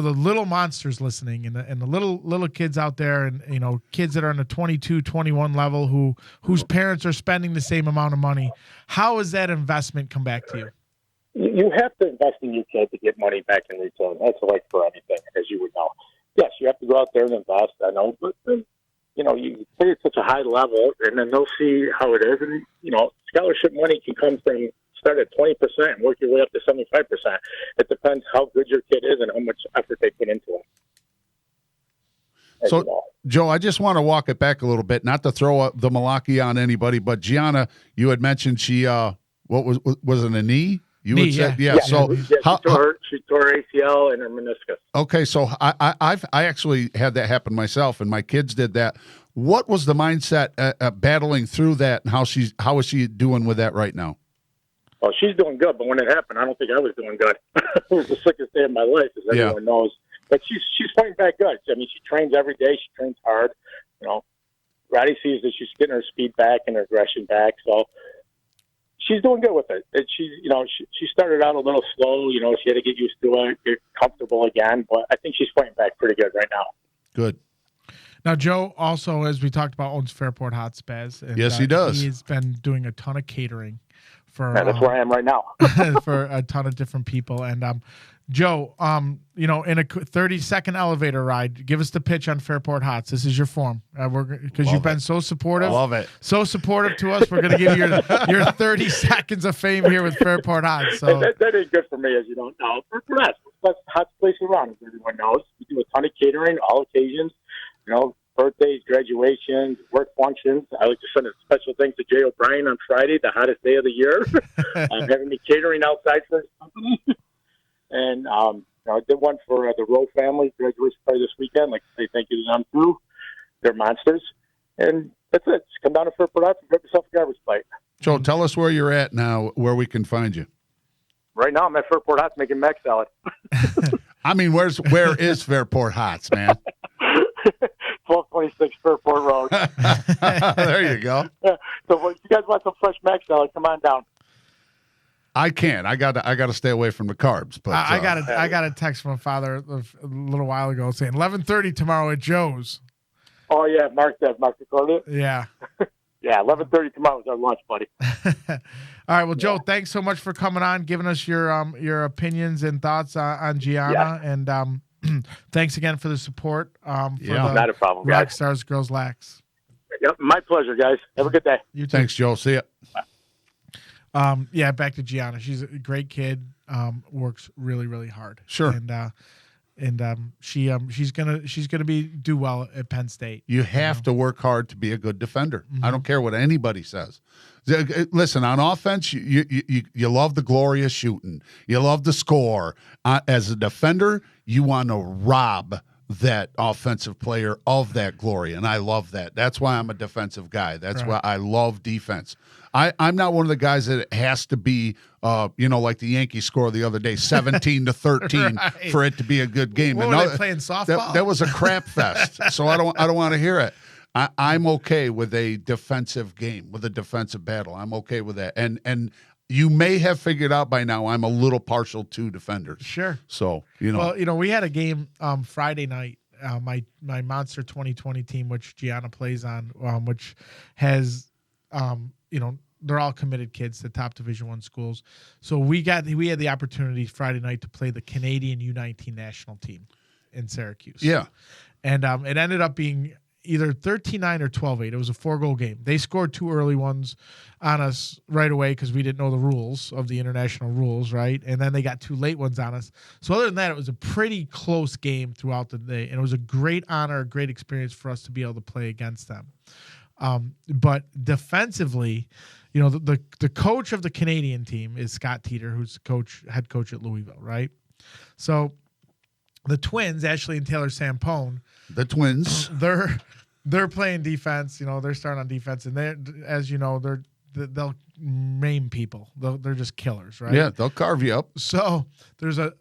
the little monsters listening and the little kids out there, and kids that are on the 22, 21 level whose parents are spending the same amount of money, how has that investment come back to you? You have to invest in your kid to get money back in return. That's like for anything, as you would know. Yes, you have to go out there and invest. I know, but you play at such a high level, and then they'll see how it is. And scholarship money can come from start at 20% and work your way up to 75%. It depends how good your kid is and how much effort they put into it. So, Joe, I just want to walk it back a little bit, not to throw up the malarkey on anybody, but Gianna, you had mentioned she, what was it, a knee? You knee, would say, yeah. So she tore her ACL and her meniscus. Okay, so I actually had that happen myself, and my kids did that. What was the mindset battling through that, and how is she doing with that right now? Well, she's doing good, but when it happened, I don't think I was doing good. It was the sickest day of my life, as everyone knows. But she's fighting back good. I mean, she trains every day. She trains hard. Roddy sees that she's getting her speed back and her aggression back. So she's doing good with it. She started out a little slow. She had to get used to it, get comfortable again. But I think she's fighting back pretty good right now. Good. Now, Joe also, as we talked about, owns Fairport Hot Spas. And, yes, he does. He's been doing a ton of catering for Yeah, that's where I am right now. for a ton of different people. And Joe, in a 30-second elevator ride, give us the pitch on Fairport Hots. This is your form. Because you've been so supportive. Love it. So supportive to us. We're going to give you your 30 seconds of fame here with Fairport Hots. So that ain't good for me, as you don't know. For us, that's the hottest place around, as everyone knows. We do a ton of catering, all occasions, birthdays, graduations, work functions. I like to send a special thanks to Jay O'Brien on Friday, the hottest day of the year. Having me catering outside for his company. And I did one for the Rowe family graduation party this weekend. I'd like to say thank you to them too. They're monsters. And that's it. Just come down to Fairport Hots and grab yourself a garbage plate. Joe, tell us where you're at now, where we can find you. Right now, I'm at Fairport Hots making mac salad. I mean, where is Fairport Hots, man? 1226 Fairport Road. There you go. So if you guys want some fresh mac salad, come on down. I can't. I got to stay away from the carbs. But I got a text from a father a little while ago saying 11:30 tomorrow at Joe's. Oh yeah, Mark recorded it. Yeah. Yeah, 11:30 tomorrow is our lunch, buddy. All right. Well, Joe, thanks so much for coming on, giving us your opinions and thoughts on Gianna, and thanks again for the support. Not a problem, Rock guys. Stars Girls Lax. Yep, my pleasure, guys. Have a good day. You too. Thanks, Joe. See ya. Back to Gianna. She's a great kid. Works really, really hard. Sure. And she's gonna do well at Penn State. You have to work hard to be a good defender. Mm-hmm. I don't care what anybody says. Listen, on offense, you love the glorious shooting. You love the score. As a defender, you want to rob that offensive player of that glory, and I love that. That's why I'm a defensive guy. That's why I love defense. I'm not one of the guys that has to be, like the Yankees score the other day, 17-13 Right. for it to be a good game. What, were they playing softball? That was a crap fest. So I don't want to hear it. I'm okay with a defensive game, with a defensive battle. I'm okay with that. And you may have figured out by now I'm a little partial to defenders. Sure. So, Well, we had a game Friday night. My Monster 2020 team, which Gianna plays on, which has, they're all committed kids to top Division I schools. So we had the opportunity Friday night to play the Canadian U19 national team in Syracuse. Yeah. And it ended up being either 13-9 or 12-8. It was a 4-goal game. They scored 2 early ones on us right away because we didn't know the rules of the international rules, right? And then they got 2 late ones on us. So other than that, it was a pretty close game throughout the day, and it was a great honor, a great experience for us to be able to play against them. But defensively, the coach of the Canadian team is Scott Teeter, who's head coach at Louisville, right? So the twins, Ashley and Taylor Sampone, The twins. They're playing defense. They're starting on defense, and they'll maim people. They're just killers, right? Yeah, they'll carve you up. So there's a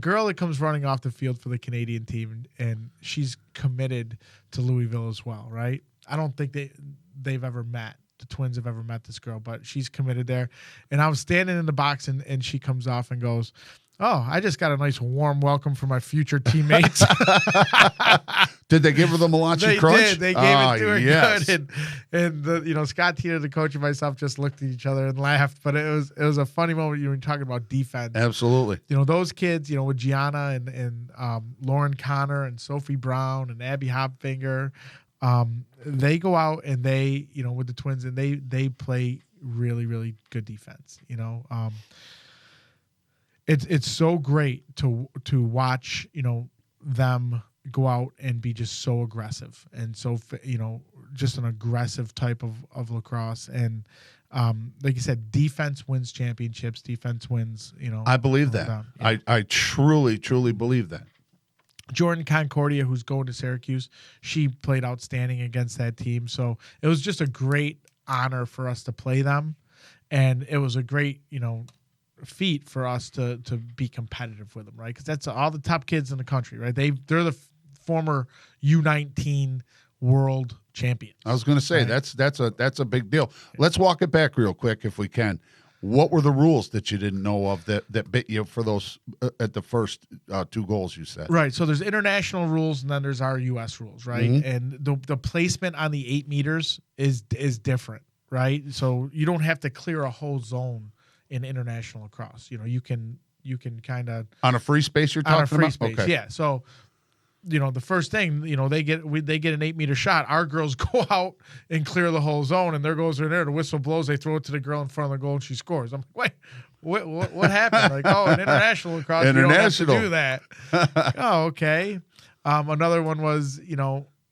girl that comes running off the field for the Canadian team, and she's committed to Louisville as well, right? I don't think they've ever met. The twins have ever met this girl, but she's committed there. And I was standing in the box, and she comes off and goes, "Oh, I just got a nice warm welcome for my future teammates." Did they give her the Malachi crunch? They did. They gave it to her yes. good. And Scott Teeter, the coach, and myself just looked at each other and laughed. But it was a funny moment. You were talking about defense. Absolutely. Those kids, with Gianna and Lauren Connor and Sophie Brown and Abby Hopfinger, they go out and they, with the twins, and they play really, really good defense. It's so great to watch, them go out and be just so aggressive and so, just an aggressive type of lacrosse. And like you said, defense wins championships. Defense wins, I believe that. Yeah. I truly, truly believe that. Jordan Concordia, who's going to Syracuse, she played outstanding against that team. So it was just a great honor for us to play them. And it was a great, feat for us to be competitive with them, right? Because that's all the top kids in the country, right? They're the former U19 world champions. I was going to say, right? that's a big deal. Let's walk it back real quick if we can. What were the rules that you didn't know of that bit you for those at the first 2 goals you said? Right. So there's international rules and then there's our U.S. rules, right? Mm-hmm. And the placement on the 8 meters is different. right? So you don't have to clear a whole zone in international lacrosse. You can kind of On a free space you're talking on a free about? space. Okay. Yeah. So, the first thing, they get an 8-meter shot. Our girls go out and clear the whole zone, and their goals are in there. The whistle blows. They throw it to the girl in front of the goal, and she scores. I'm like, wait, what happened? Like, oh, in international lacrosse, you don't have to do that. Oh, okay. Another one was,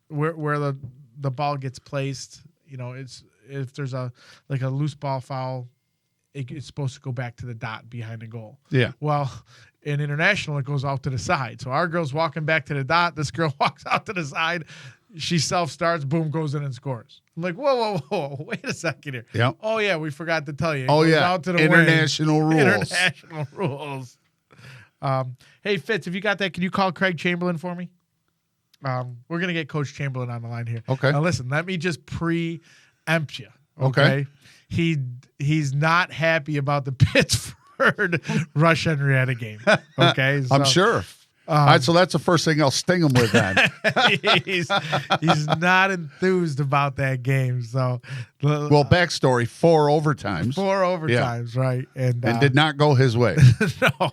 where the ball gets placed. It's if there's a loose ball foul, it's supposed to go back to the dot behind the goal. Yeah. Well, in international, it goes out to the side. So our girl's walking back to the dot. This girl walks out to the side. She self-starts, boom, goes in and scores. I'm like, whoa. Wait a second here. Yep. Oh, yeah, we forgot to tell you. It Oh, goes yeah. out to the International wing. rules. International rules. Hey, Fitz, if you got that, can you call Craig Chamberlain for me? We're going to get Coach Chamberlain on the line here. Okay. Now, listen, let me just preempt you. Okay. He's not happy about the Pittsburgh Rush Henrietta game. Okay. I'm sure. All right, so that's the first thing I'll sting him with then. he's not enthused about that game. So, Well, backstory, 4 overtimes. 4 overtimes, right? And did not go his way. no,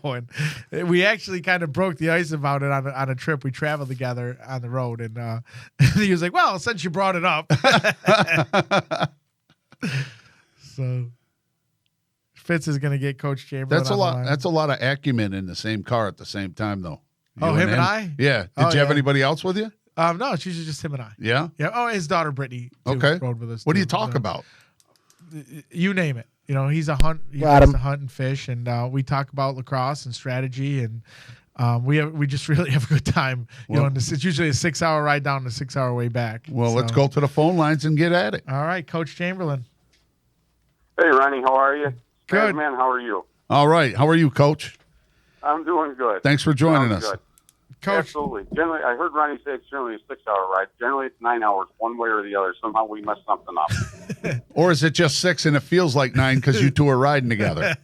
and we actually kind of broke the ice about it on a trip. We traveled together on the road, and he was like, "Well, since you brought it up," so Fitz is going to get Coach Chamberlain. That's a lot. That's a lot of acumen in the same car at the same time, though. Oh, him and I? Yeah. Oh, Did you have yeah. anybody else with you? No, it's usually just him and I. Yeah. Yeah. Oh, his daughter Brittany. Too, Okay. rode with us. What do too. you talk about? You name it. He's a hunt. He likes to hunt and fish, and we talk about lacrosse and strategy, and we just really have a good time. And it's usually a 6-hour ride down and a 6-hour way back. Well, So, let's go to the phone lines and get at it. All right, Coach Chamberlain. Hey, Ronnie, how are you? Good. Man, how are you? All right. How are you, Coach? I'm doing good. Thanks for joining Sounds us. Good. Coach. Absolutely. Generally, I heard Ronnie say it's generally a 6-hour ride. Generally, it's 9 hours, one way or the other. Somehow we messed something up. Or is it just 6 and it feels like 9 because you two are riding together?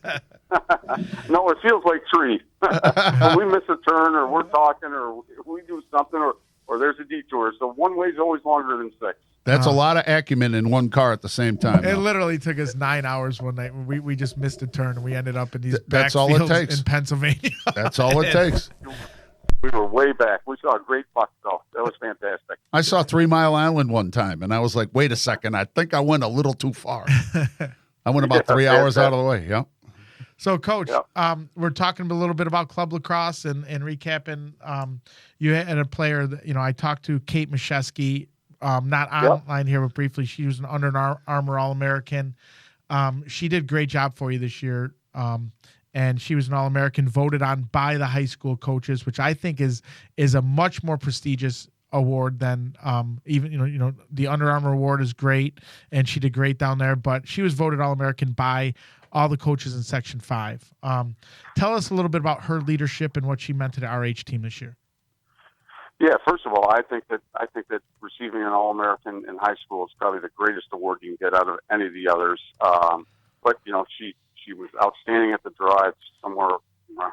No, it feels like 3. When we miss a turn, or we're talking, or we do something, or there's a detour. So one way is always longer than 6. That's a lot of acumen in one car at the same time. It though. literally took us 9 hours one night. We just missed a turn, and we ended up in these That's all it backfields takes. in Pennsylvania. That's all it takes. We were way back. We saw a great buck, though. That was fantastic. I saw 3 Mile Island one time, and I was like, wait a second. I think I went a little too far. I went about 3 hours out of the way. Yeah. So, Coach, Yep. we're talking a little bit about club lacrosse and recapping. You had a player that, I talked to, Kate Mashesky, not online here, but briefly. She was an Under Armour All-American. She did a great job for you this year. And she was an All-American voted on by the high school coaches, which I think is a much more prestigious award than even the Under Armour award is great, and she did great down there. But she was voted All-American by all the coaches in Section 5. Tell us a little bit about her leadership and what she meant to the RH team this year. Yeah, first of all, I think that receiving an All-American in high school is probably the greatest award you can get out of any of the others. But she was outstanding at the draw. It's somewhere around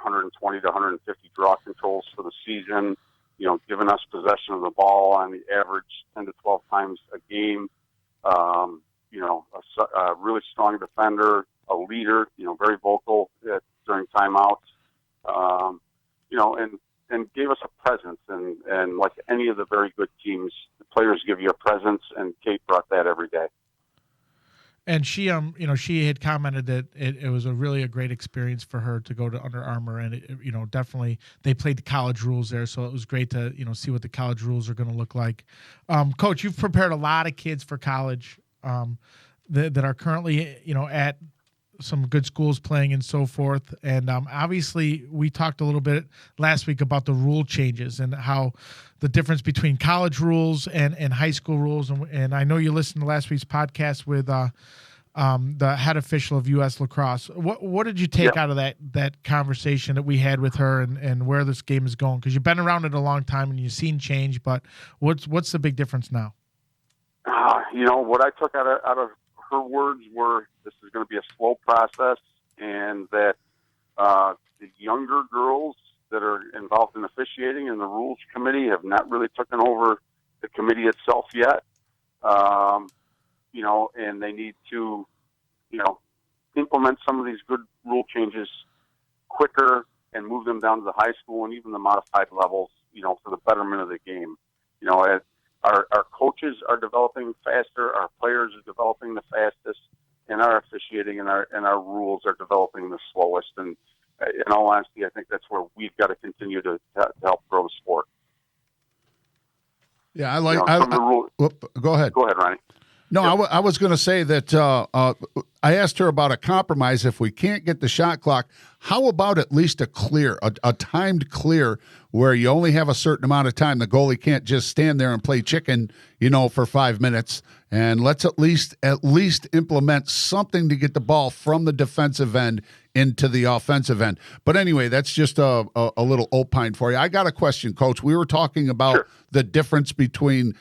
120 to 150 draw controls for the season. Giving us possession of the ball on the average 10 to 12 times a game. A really strong defender, a leader. Very vocal during timeouts. And gave us a presence. And like any of the very good teams, the players give you a presence, and Kate brought that every day. And she, she had commented that it was a great experience for her to go to Under Armour, and definitely they played the college rules there, so it was great to see what the college rules are going to look like. Coach, you've prepared a lot of kids for college that are currently at some good schools playing and so forth. And obviously we talked a little bit last week about the rule changes and how the difference between college rules and high school rules. And I know you listened to last week's podcast with the head official of U.S. Lacrosse. What did you take out of that conversation that we had with her and where this game is going? Because you've been around it a long time and you've seen change, but what's the big difference now? What I took out of her words were this is going to be a slow process, and that the younger girls that are involved in officiating and the rules committee have not really taken over the committee itself yet. and they need to, implement some of these good rule changes quicker and move them down to the high school and even the modified levels, for the betterment of the game. As our coaches are developing faster, our players are developing the fastest, and our officiating and our rules are developing the slowest. And in all honesty, I think that's where we've got to continue to help grow the sport. Yeah, go ahead. Go ahead, Ronnie. No, I was going to say that I asked her about a compromise. If we can't get the shot clock, how about at least a timed clear where you only have a certain amount of time? The goalie can't just stand there and play chicken, for 5 minutes. And let's at least implement something to get the ball from the defensive end into the offensive end. But anyway, that's just a little opine for you. I got a question, Coach. We were talking about the difference between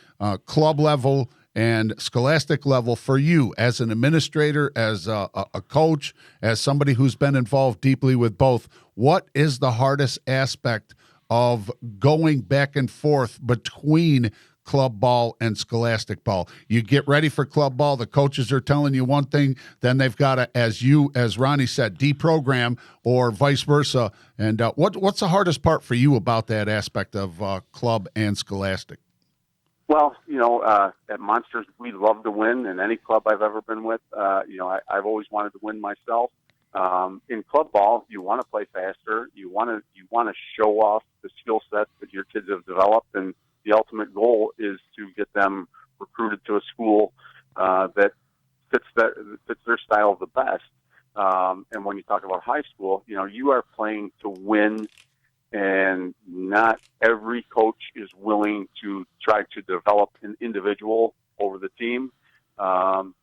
club level and scholastic level for you as an administrator, as a coach, as somebody who's been involved deeply with both. What is the hardest aspect of going back and forth between club ball and scholastic ball? You get ready for club ball, the coaches are telling you one thing, then they've got to, as Ronnie said, deprogram, or vice versa. And what's the hardest part for you about that aspect of club and scholastic? Well, at Monsters, we love to win. In any club I've ever been with, I've always wanted to win myself. In club ball, you want to play faster. You want to show off the skill set that your kids have developed, and the ultimate goal is to get them recruited to a school that fits their style the best. And when you talk about high school, you are playing to win. And not every coach is willing to try to develop an individual over the team. And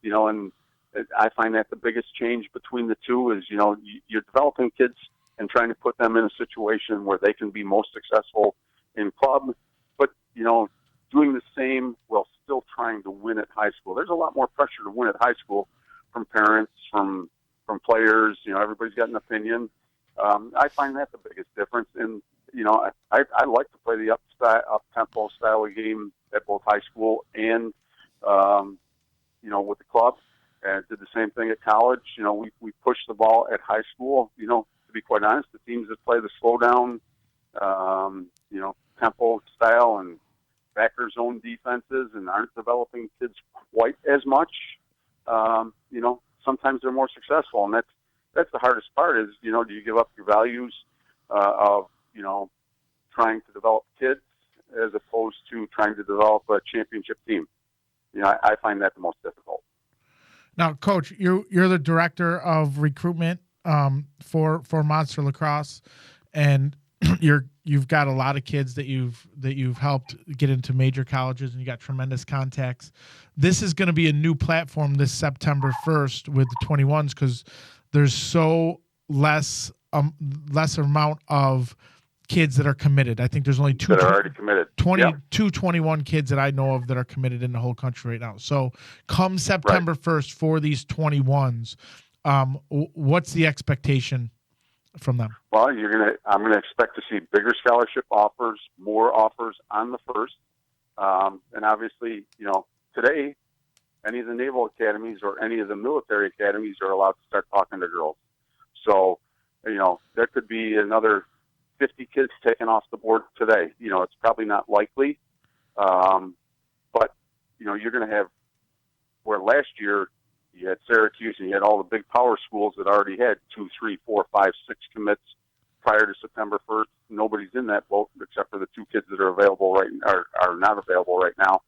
I find that the biggest change between the two is, you're developing kids and trying to put them in a situation where they can be most successful in club, but, doing the same while still trying to win at high school. There's a lot more pressure to win at high school from parents, from players. Everybody's got an opinion. I find that the biggest difference. And, I like to play the up-tempo style of game at both high school and, with the club. And did the same thing at college. We push the ball at high school. To be quite honest, the teams that play the slow down, tempo style and backer zone defenses and aren't developing kids quite as much, sometimes they're more successful. And that's the hardest part is, do you give up your values of, trying to develop kids as opposed to trying to develop a championship team? I find that the most difficult. Now, Coach, you're the director of recruitment for Monster Lacrosse, and you've got a lot of kids that you've helped get into major colleges, and you got tremendous contacts. This is going to be a new platform this September 1st with the 21s because there's so lesser amount of kids that are committed. I think there's only that are already committed. 21 kids that I know of that are committed in the whole country right now. So come September 1st for these 21s, what's the expectation from them? Well, I'm gonna expect to see bigger scholarship offers, more offers on the first. And obviously, today, any of the naval academies or any of the military academies are allowed to start talking to girls. So, there could be another 50 kids taken off the board today. It's probably not likely. But, you're going to have where last year you had Syracuse and you had all the big power schools that already had 2, 3, 4, 5, 6 commits prior to September 1st. Nobody's in that boat except for the 2 kids that are available are not available right now.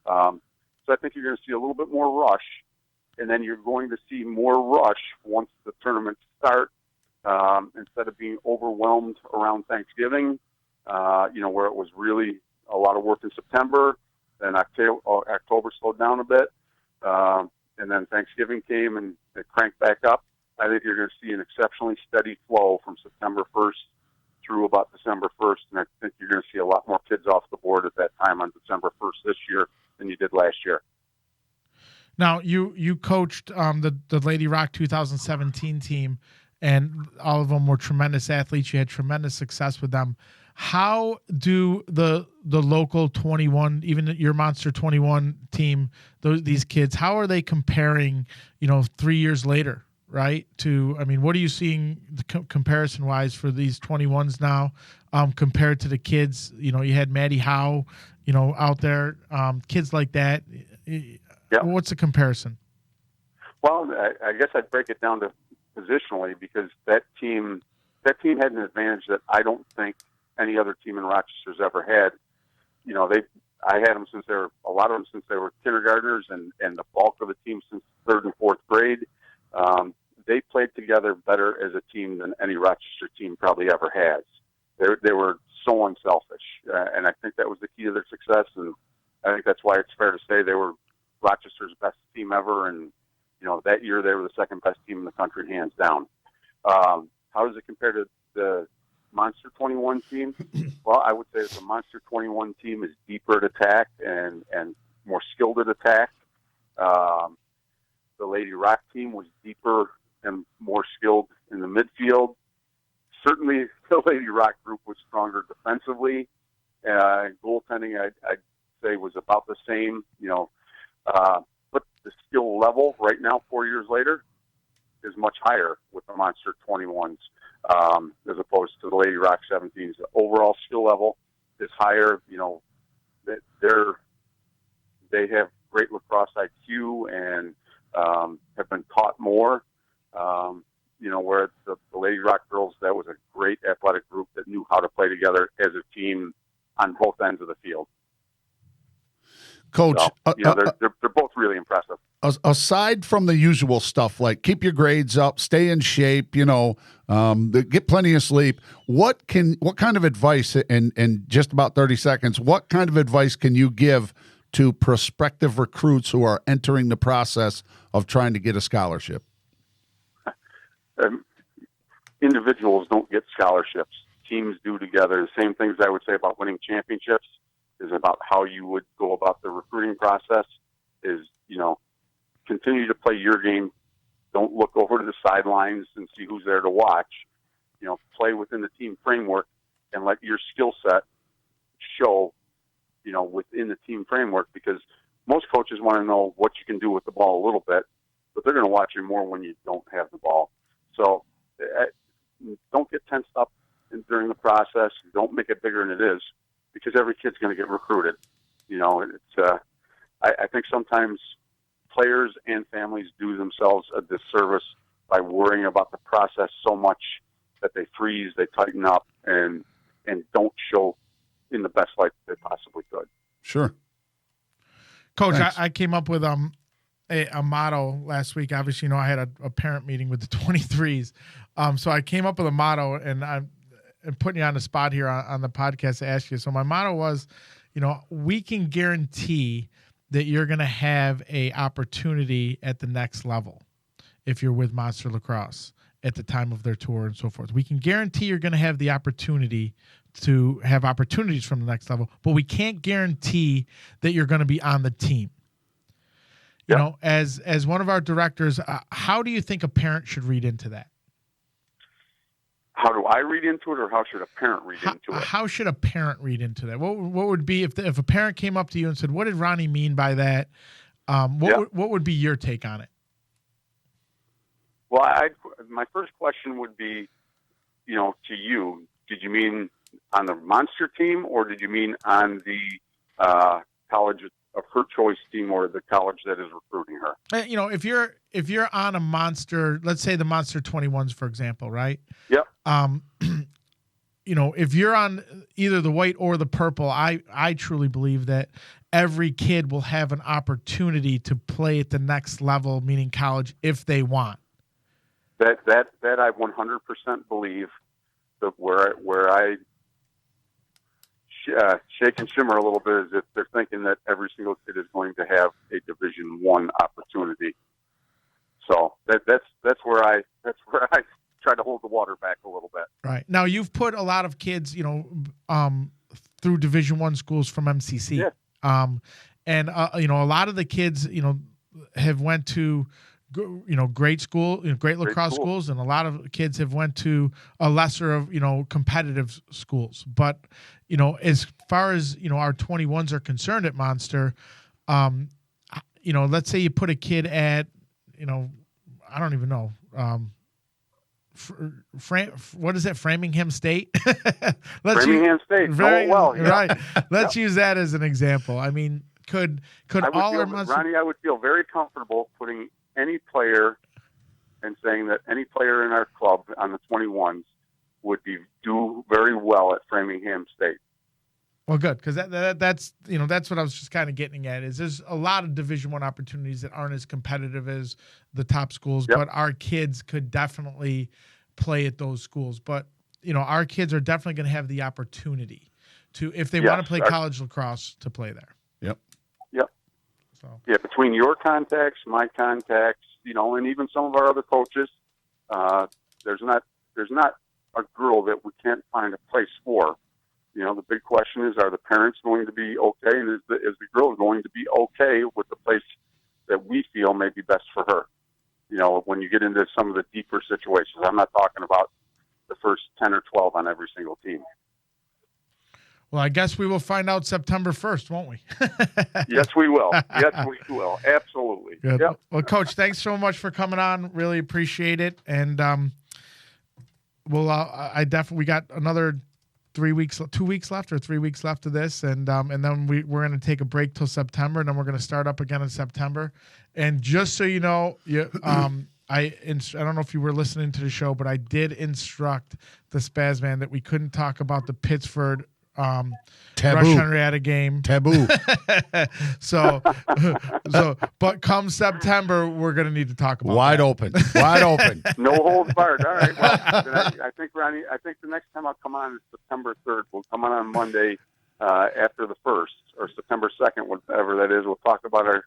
So I think you're going to see a little bit more rush, and then you're going to see more rush once the tournaments start. Instead of being overwhelmed around Thanksgiving, where it was really a lot of work in September, then October slowed down a bit, and then Thanksgiving came and it cranked back up. I think you're going to see an exceptionally steady flow from September 1st through about December 1st, and I think you're going to see a lot more kids off the board at that time on December 1st this year than you did last year. Now, you coached the Lady Rock 2017 team, and all of them were tremendous athletes. You had tremendous success with them. How do the local 21, even your Monster 21 team, these kids, how are they comparing, 3 years later, right? What are you seeing comparison-wise for these 21s now compared to the kids? You had Maddie Howe, out there, kids like that. Yeah. What's the comparison? Well, I guess I'd break it down to positionally, because that team had an advantage that I don't think any other team in Rochester's ever had. I had them a lot of them since they were kindergartners, and the bulk of the team since 3rd and 4th grade. They played together better as a team than any Rochester team probably ever has. They were so unselfish, and I think that was the key to their success. And I think that's why it's fair to say they were Rochester's best team ever. And that year they were the second best team in the country, hands down. How does it compare to the Monster 21 team? Well, I would say that the Monster 21 team is deeper at attack and more skilled at attack. The Lady Rock team was deeper and more skilled in the midfield. Certainly, the Lady Rock group was stronger defensively. Goaltending, I'd say, was about the same. But the skill level right now, 4 years later, is much higher with the Monster 21s as opposed to the Lady Rock 17s. The overall skill level is higher. They have great lacrosse IQ and have been taught more. Where the Lady Rock girls, that was a great athletic group that knew how to play together as a team on both ends of the field. Coach, so, they're both really impressive. Aside from the usual stuff like keep your grades up, stay in shape, get plenty of sleep, what kind of advice, in just about 30 seconds, what kind of advice can you give to prospective recruits who are entering the process of trying to get a scholarship? Individuals don't get scholarships. Teams do together. The same things I would say about winning championships is about how you would go about the recruiting process is, continue to play your game. Don't look over to the sidelines and see who's there to watch. Play within the team framework and let your skill set show, within the team framework, because most coaches want to know what you can do with the ball a little bit, but they're going to watch you more when you don't have the ball. So don't get tensed up during the process. Don't make it bigger than it is, because every kid's going to get recruited. I think sometimes players and families do themselves a disservice by worrying about the process so much that they freeze, they tighten up, and don't show in the best light they possibly could. Sure. Coach, I came up with a motto last week. Obviously, I had a parent meeting with the 23s. So I came up with a motto, and I'm putting you on the spot here on the podcast to ask you. So my motto was, we can guarantee that you're going to have a opportunity at the next level if you're with Monster Lacrosse at the time of their tour and so forth. We can guarantee you're going to have the opportunity to have opportunities from the next level, but we can't guarantee that you're going to be on the team. As one of our directors, how do you think a parent should read into that? How do I read into it, or how should a parent read into it? How should a parent read into that? What would be if a parent came up to you and said, "What did Ronnie mean by that?" What would be your take on it? Well, my first question would be, to you, did you mean on the Monster team, or did you mean on the college of her choice team, or the college that is recruiting her? If you're on a Monster, let's say the Monster 21s, for example, right? Yep. If you're on either the white or the purple, I truly believe that every kid will have an opportunity to play at the next level, meaning college, if they want. That I 100% believe. That where I shake and shimmer a little bit is if they're thinking that every single kid is going to have a Division I opportunity. So that's where I try to hold the water back a little bit. Right. Now you've put a lot of kids, through Division I schools from MCC. Yeah. And a lot of the kids, have went to great school, great lacrosse school. schools, and a lot of kids have went to a lesser of competitive schools. But as far as our 21s are concerned at Monster, let's say you put a kid at I don't even know. What is it? Framingham State. Framingham State. Yeah. Right. Let's use that as an example. I mean, could all our Ronnie, I would feel very comfortable putting any player and saying that any player in our club on the 21s would do very well at Framingham State. Well, good, because that's what I was just kind of getting at. Is there's a lot of Division I opportunities that aren't as competitive as the top schools, but our kids could definitely play at those schools. But our kids are definitely going to have the opportunity to, if they want to play college lacrosse, to play there. Yep. So between your contacts, my contacts, and even some of our other coaches, there's not a girl that we can't find a place for. The big question is, are the parents going to be okay, and is the girl going to be okay with the place that we feel may be best for her? When you get into some of the deeper situations, I'm not talking about the first 10 or 12 on every single team. Well, I guess we will find out September 1st, won't we? Yes, we will. Yes, we will. Absolutely. Good. Yep. Well, Coach, thanks so much for coming on. Really appreciate it. And we got another 2 weeks left or 3 weeks left of this, and then we're going to take a break till September, and then we're going to start up again in September. And just so you know, I don't know if you were listening to the show, but I did instruct the Spaz Man that we couldn't talk about the Pittsford Rush Henrietta game. Taboo. so but come September, we're going to need to talk about Wide that. open. No holds barred. All right. Well, I think, Ronnie, the next time I'll come on is September 3rd. We'll come on Monday after the 1st, or September 2nd, whatever that is. We'll talk about our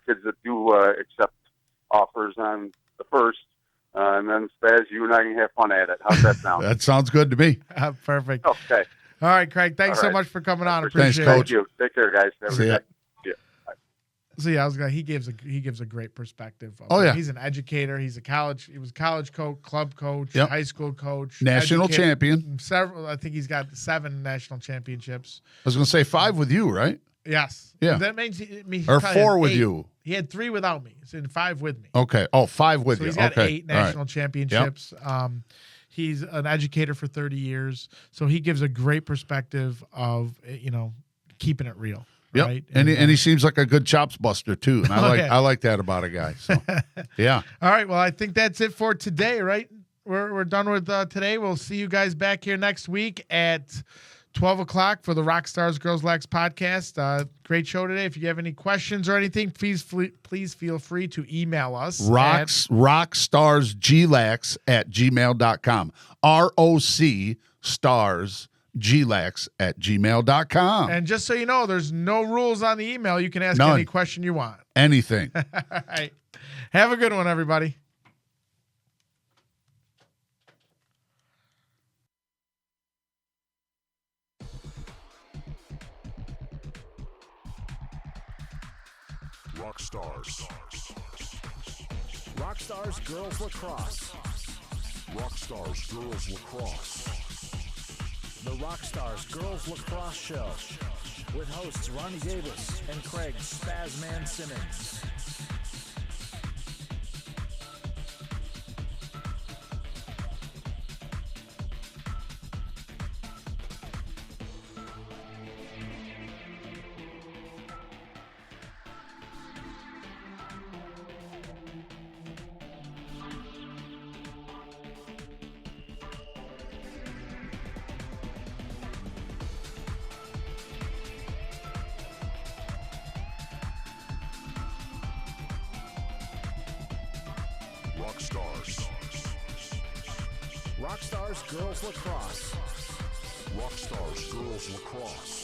kids that do accept offers on the 1st. And then, Spaz, you and I can have fun at it. How's that sound? That sounds good to me. Perfect. Okay. All right, Craig. Thanks so much for coming on. Appreciate Thanks, Coach. Thank you. Take care, guys. Have a See ya. good day. So yeah, he gives a great perspective. He's an educator. He was a college coach, club coach, high school coach, national champion. Several. I think he's got 7 national championships. I was going to say 5 with you, right? Yes. Yeah. That means or 4 with 8. you. He had 3 without me. So 5 with me. Okay. Oh, 5 with so you. He's got okay. 8 national championships. He's an educator for 30 years, so he gives a great perspective of keeping it real. Yep. Right? And he seems like a good chops buster too, and I like that about a guy. So yeah. All right. Well, I think that's it for today. Right? We're done with today. We'll see you guys back here next week at 12 o'clock for the Rockstars Girls Lax podcast. Great show today. If you have any questions or anything, please feel free to email us. rockstarsglax@gmail.com. ROC stars glax@gmail.com. And just so you know, there's no rules on the email. You can ask any question you want. Anything. All right. Have a good one, everybody. Rockstars. Rockstars Girls Lacrosse. Rockstars Girls Lacrosse. The Rockstars Girls Lacrosse Show with hosts Ronnie Davis and Craig Spazman Simmons. Rockstars. Rockstars Girls Lacrosse. Rockstars Girls Lacrosse.